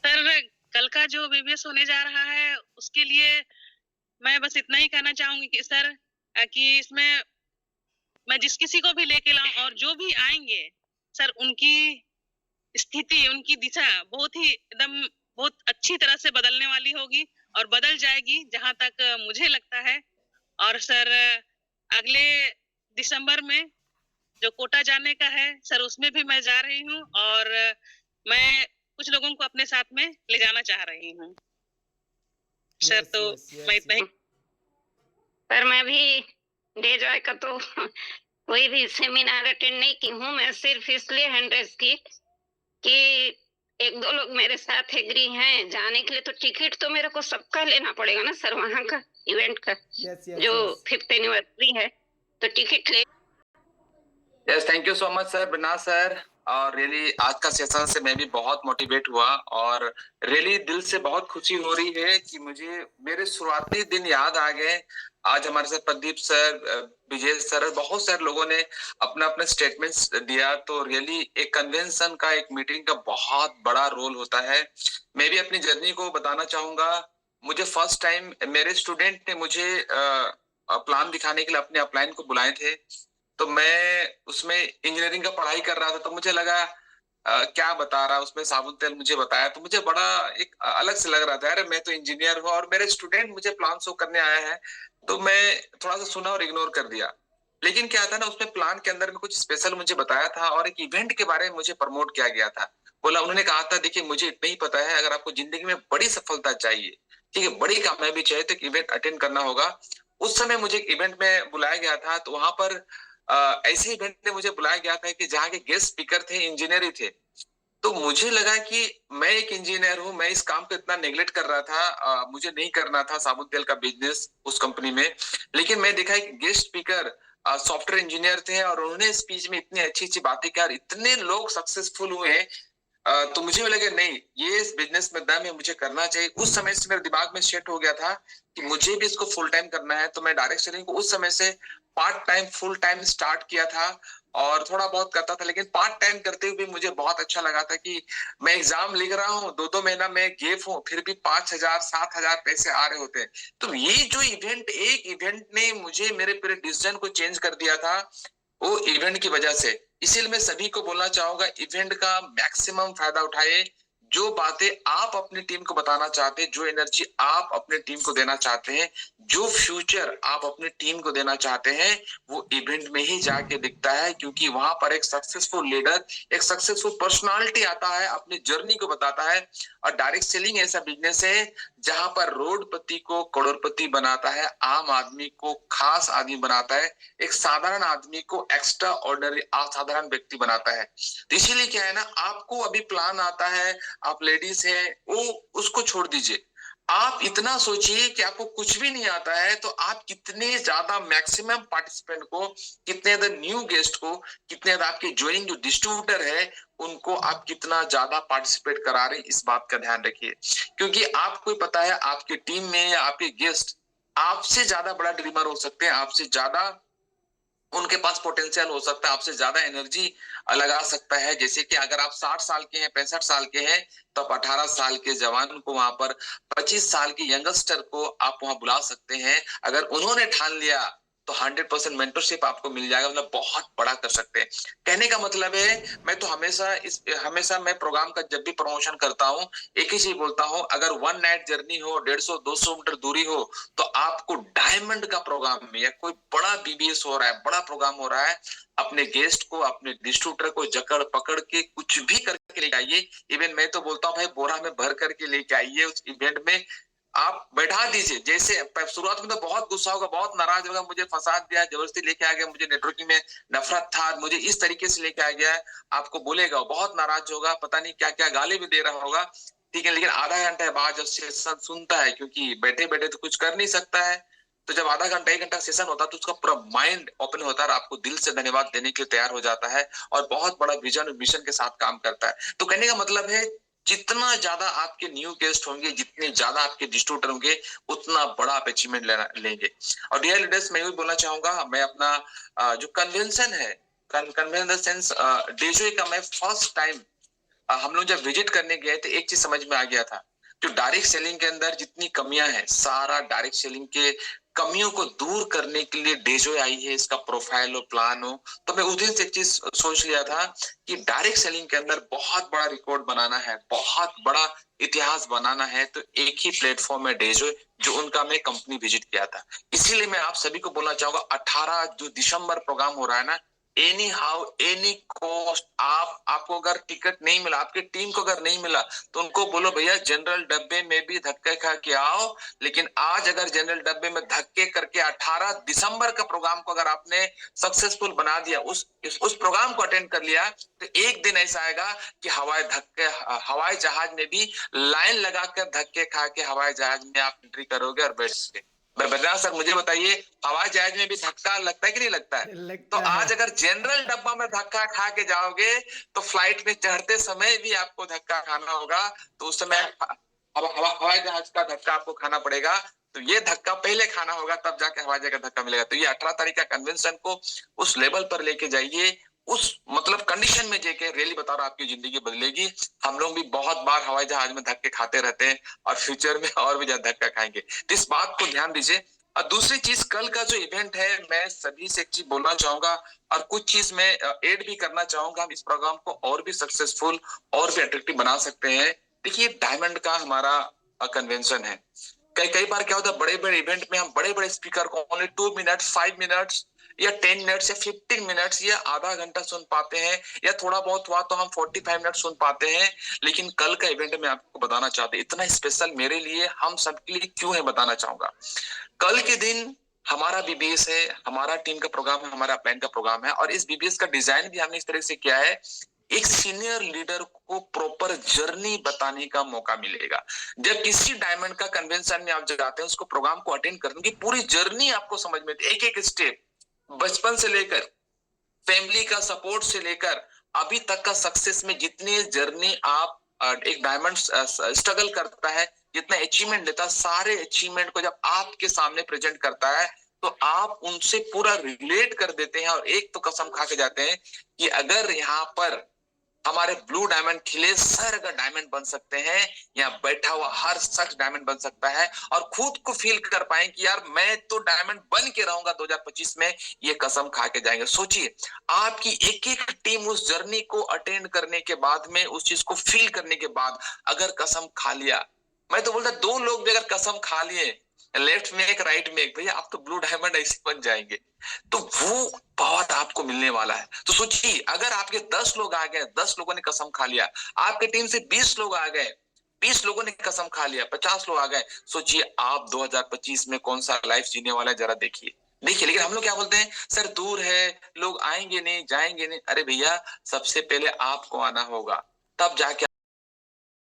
सर, कल का जो बीबीएस होने जा रहा है उसके लिए मैं बस इतना ही कहना चाहूंगी कि सर कि इसमें मैं जिस किसी को भी लेके लाऊं और जो भी आएंगे सर, उनकी स्थिति, उनकी दिशा बहुत ही एकदम बहुत अच्छी तरह से बदलने वाली होगी और बदल जाएगी, जहां तक मुझे लगता है। और सर अगले दिसंबर में जो कोटा जाने का है सर, उसमें भी मैं जा रही हूँ, और मैं कुछ लोगों को अपने साथ में ले जाना चाह रही हूँ सर। तो मैं इतना ही। पर मैं भी डेजॉय का तो कोई भी सेमिनार अटेंड नहीं की हूँ, मैं सिर्फ इसलिए 100 की कि 1-2 लोग मेरे साथ एग्री हैं जाने के लिए, तो टिकट तो मेरे को सबका लेना पड़ेगा ना सर, वहाँ का इवेंट का जो 5th एनिवर्सरी है, तो टिकट ले। Yes, thank you so much sir, Brajnath sir. और रियली आज का सेशन से मैं भी बहुत मोटिवेट हुआ, और रियली दिल से बहुत खुशी हो रही है कि मुझे मेरे शुरुआती दिन याद आ गए। आज हमारे साथ प्रदीप सर, विजय सर, बहुत सारे लोगों ने अपना अपना स्टेटमेंट्स दिया, तो रियली एक कन्वेंशन का, एक मीटिंग का बहुत बड़ा रोल होता है। मैं भी अपनी जर्नी को बताना चाहूंगा। मुझे फर्स्ट टाइम मेरे स्टूडेंट ने मुझे प्लान दिखाने के लिए अपने अपलाइन को बुलाए थे, तो मैं उसमें इंजीनियरिंग का पढ़ाई कर रहा था, तो मुझे लगा क्या बता रहा, उसमें साबुन तेल मुझे बताया, तो मुझे बड़ा एक अलग से लग रहा था, अरे मैं तो इंजीनियर हूँ और मेरे स्टूडेंट मुझे प्लान शो करने आए हैं। तो मैं थोड़ा सा सुना और इग्नोर कर दिया। लेकिन क्या था ना, उसमें प्लान के अंदर में कुछ स्पेशल मुझे बताया था और एक इवेंट के बारे में मुझे प्रमोट किया गया था। बोला, उन्होंने कहा था, देखिए मुझे इतना ही पता है, अगर आपको जिंदगी में बड़ी सफलता चाहिए, ठीक है, बड़ी कामयाबी चाहिए, तो एक इवेंट अटेंड करना होगा। उस समय मुझे एक इवेंट में बुलाया गया था, तो वहां पर ऐसे इवेंट में मुझे बुलाया गया था कि जहाँ के गेस्ट स्पीकर थे इंजीनियर ही थे। तो मुझे लगा कि मैं एक इंजीनियर हूँ, मैं इस काम को इतना नेग्लेक्ट कर रहा था, मुझे नहीं करना था साबुन तेल का बिजनेस उस कंपनी में। लेकिन मैं देखा कि गेस्ट स्पीकर सॉफ्टवेयर इंजीनियर थे और उन्होंने स्पीच में इतनी अच्छी अच्छी बातें की और इतने लोग सक्सेसफुल हुए। तो मुझे भी लगा नहीं, ये इस बिजनेस में दम है, मुझे करना चाहिए। उस समय से मेरे दिमाग में सेट हो गया था कि मुझे भी इसको फुल टाइम करना है। तो मैं डायरेक्ट सेलिंग को उस समय से part time full time start किया था और थोड़ा बहुत करता था, लेकिन पार्ट टाइम करते हुए मुझे बहुत अच्छा लगा था कि मैं एग्जाम लिख रहा हूँ, 2-2 महीना मैं गेप हूँ, फिर भी 5,000 7,000 पैसे आ रहे होते हैं। तो ये जो इवेंट, एक इवेंट ने मुझे मेरे पूरे डिसीजन को चेंज कर दिया था, वो इवेंट की वजह से। इसीलिए मैं सभी को बोलना चाहूंगा, इवेंट का मैक्सिमम फायदा उठाए। जो बातें आप अपनी टीम को बताना चाहते हैं, जो एनर्जी आप अपने टीम को देना चाहते हैं, जो फ्यूचर आप अपनी टीम को देना चाहते हैं, वो इवेंट में ही जाके दिखता है। क्योंकि वहां पर एक सक्सेसफुल लीडर, एक सक्सेसफुल पर्सनालिटी आता है, अपनी जर्नी को बताता है। और डायरेक्ट सेलिंग ऐसा बिजनेस है जहां पर रोडपति को करोड़पति बनाता है, आम आदमी को खास आदमी बनाता है, एक साधारण आदमी को एक्स्ट्रा ऑर्डिनरी असाधारण व्यक्ति बनाता है। तो इसीलिए क्या है ना, आपको अभी प्लान आता है, आप लेडीज हैं, वो उसको छोड़ दीजिए। आप इतना सोचिए कि आपको कुछ भी नहीं आता है, तो आप कितने ज्यादा मैक्सिमम पार्टिसिपेंट को, कितने ज्यादा न्यू गेस्ट को, कितने ज्यादा आपके ज्वाइनिंग जो डिस्ट्रीब्यूटर है उनको आप कितना ज्यादा पार्टिसिपेट करा रहे हैं, इस बात का ध्यान रखिए। क्योंकि आपको ही पता है, आपकी टीम में या आपके गेस्ट आपसे ज्यादा बड़ा ड्रीमर हो सकते हैं, आपसे ज्यादा उनके पास पोटेंशियल हो सकता है, आपसे ज्यादा एनर्जी लगा सकता है। जैसे कि अगर आप 60 साल के हैं, 65 साल के हैं, तो आप 18 साल के जवान को वहां पर, 25 साल के यंगस्टर को आप वहां बुला सकते हैं। अगर उन्होंने ठान लिया तो 100% मेंटरशिप आपको मिल जाएगा, मतलब बहुत बड़ा कर सकते हैं। कहने का मतलब है, मैं तो हमेशा मैं प्रोग्राम का जब भी प्रमोशन करता हूँ, एक ही चीज बोलता हूँ, अगर 1 नाइट जर्नी हो, 150-200 मीटर दूरी हो, तो आपको डायमंड का प्रोग्राम में या कोई बड़ा बीबीएस हो रहा है, बड़ा प्रोग्राम हो रहा है, अपने गेस्ट को, अपने डिस्ट्रीब्यूटर को जकड़ पकड़ के कुछ भी करके लेके आइए। इवन मैं तो बोलता हूँ भाई, बोरा में भर करके लेके आइए उस इवेंट में, आप बैठा दीजिए। जैसे शुरुआत में तो बहुत गुस्सा होगा, बहुत नाराज होगा, मुझे फंसा दिया, जबरदस्ती लेके आ गया, मुझे नेटवर्किंग में नफरत था, मुझे इस तरीके से लेके आ गया, आपको बोलेगा, बहुत नाराज होगा, पता नहीं क्या क्या गाली भी दे रहा होगा, ठीक है। लेकिन आधा घंटे बाद जब सेशन सुनता है, क्योंकि बैठे बैठे तो कुछ कर नहीं सकता है, तो जब आधा घंटा 1 घंटा सेशन होता है, तो उसका पूरा माइंड ओपन होता है और आपको दिल से धन्यवाद देने के लिए तैयार हो जाता है और बहुत बड़ा विजन और मिशन के साथ काम करता है। तो कहने का मतलब है, जितना ज्यादा आपके न्यू गेस्ट होंगे, जितने ज्यादा आपके डिस्ट्रीब्यूटर होंगे, उतना बड़ा आप अचीवमेंट लेंगे। और डियर लीडर्स, मैं भी बोलना चाहूंगा, मैं अपना जो कन्वेंशन है, कन्वेंशन सेंस डेजोए का, मैं फर्स्ट टाइम हम लोग जब विजिट करने गए थे, एक चीज समझ में आ गया था, जो डायरेक्ट सेलिंग के अंदर जितनी कमियां हैं, सारा डायरेक्ट सेलिंग के कमियों को दूर करने के लिए डेजोए आई है, इसका प्रोफाइल हो, प्लान हो। तो मैं उस दिन से एक चीज सोच लिया था कि डायरेक्ट सेलिंग के अंदर बहुत बड़ा रिकॉर्ड बनाना है, बहुत बड़ा इतिहास बनाना है, तो एक ही प्लेटफॉर्म है डेजोए, जो उनका मैं कंपनी विजिट किया था। इसीलिए मैं आप सभी को बोलना चाहूंगा, 18 जो दिसंबर प्रोग्राम हो रहा है ना, एनी हाउ एनी कॉस्ट, आपको अगर टिकट नहीं मिला, आपकी टीम को अगर नहीं मिला, तो उनको बोलो भैया जनरल डब्बे में भी धक्के खा के आओ। लेकिन आज अगर जनरल डब्बे में धक्के करके 18 दिसंबर का प्रोग्राम को अगर आपने सक्सेसफुल बना दिया, उस प्रोग्राम को अटेंड कर लिया, तो एक दिन ऐसा आएगा कि हवाई जहाज में भी लाइन लगाकर धक्के खा के हवाई जहाज में आप एंट्री करोगे और बैठोगे। बद्रीनाथ सर, मुझे बताइए, हवाई जहाज में भी धक्का लगता है कि नहीं लगता है? तो आज अगर जनरल डब्बा में धक्का खा के जाओगे, तो फ्लाइट में चढ़ते समय भी आपको धक्का खाना होगा। तो उस समय हवाई जहाज का धक्का आपको खाना पड़ेगा। तो ये धक्का पहले खाना होगा, तब जाके हवाई जहाज का धक्का मिलेगा। तो ये 18 तारीख का कन्वेंशन को उस लेवल पर लेके जाइए, उस मतलब कंडीशन में जाके, रियली बता रहा हूं, आपकी जिंदगी बदलेगी। हम लोग भी बहुत बार हवाई जहाज में धक्के खाते रहते हैं और फ्यूचर में और भी ज्यादा धक्का खाएंगे। तो इस बात को ध्यान दीजिए। और दूसरी चीज, कल का जो इवेंट है, मैं सभी से एक चीज बोलना चाहूंगा और कुछ चीज मैं ऐड भी करना चाहूंगा। हम इस प्रोग्राम को और भी सक्सेसफुल और भी अट्रैक्टिव बना सकते हैं। देखिए, डायमंड का हमारा कन्वेंशन है। कई बार क्या होता है, बड़े बड़े इवेंट में हम बड़े बड़े स्पीकर को ओनली 2 मिनट्स, 5 मिनट्स या 10 मिनट्स या 15 मिनट्स या आधा घंटा सुन पाते हैं, या थोड़ा बहुत हुआ तो हम 45 मिनट सुन पाते हैं। लेकिन कल का इवेंट में आपको बताना चाहते हैं, इतना स्पेशल मेरे लिए, हम सबके लिए क्यों है, बताना चाहूंगा। कल के दिन हमारा बीबीएस है, हमारा टीम का प्रोग्राम है, हमारा प्लान का प्रोग्राम है, और इस बीबीएस का डिजाइन भी हमने इस तरह से किया है, एक सीनियर लीडर को प्रॉपर जर्नी बताने का मौका मिलेगा। जब किसी डायमंड का कन्वेंशन में आप जाते हैं, उसको प्रोग्राम को अटेंड करने की पूरी जर्नी आपको समझ में, एक एक स्टेप, बचपन से लेकर फैमिली का सपोर्ट से लेकर अभी तक का सक्सेस में जितनी जर्नी आप एक डायमंड स्ट्रगल करता है, जितना अचीवमेंट लेता है, सारे अचीवमेंट को जब आपके सामने प्रेजेंट करता है तो आप उनसे पूरा रिलेट कर देते हैं। और एक तो कसम खा के जाते हैं कि अगर यहाँ पर हमारे ब्लू डायमंड खिले, सर अगर डायमंड बन सकते हैं, यहाँ बैठा हुआ हर शख्स डायमंड बन सकता है, और खुद को फील कर पाए कि यार मैं तो डायमंड बन के रहूंगा 2025 में, ये कसम खा के जाएंगे। सोचिए, आपकी एक एक टीम उस जर्नी को अटेंड करने के बाद में, उस चीज को फील करने के बाद अगर कसम खा लिया, मैं तो बोलता 2 लोग भी अगर कसम खा लिए, लेफ्ट में एक राइट में एक, भैया आप तो ब्लू डायमंड ऐसे बन जाएंगे, तो वो पावर आपको मिलने वाला है। तो सोचिए, अगर आपके 10 लोग आ गए, 10 लोगों ने कसम खा लिया, आपके टीम से 20 लोग आ गए, 20 लोगों ने कसम खा लिया, 50 लोग आ गए, सोचिए आप 2025 में कौन सा लाइफ जीने वाला है, जरा देखिए। लेकिन हम लोग क्या बोलते हैं, सर दूर है, लोग आएंगे नहीं, जाएंगे नहीं। अरे भैया, सबसे पहले आपको आना होगा, तब जाके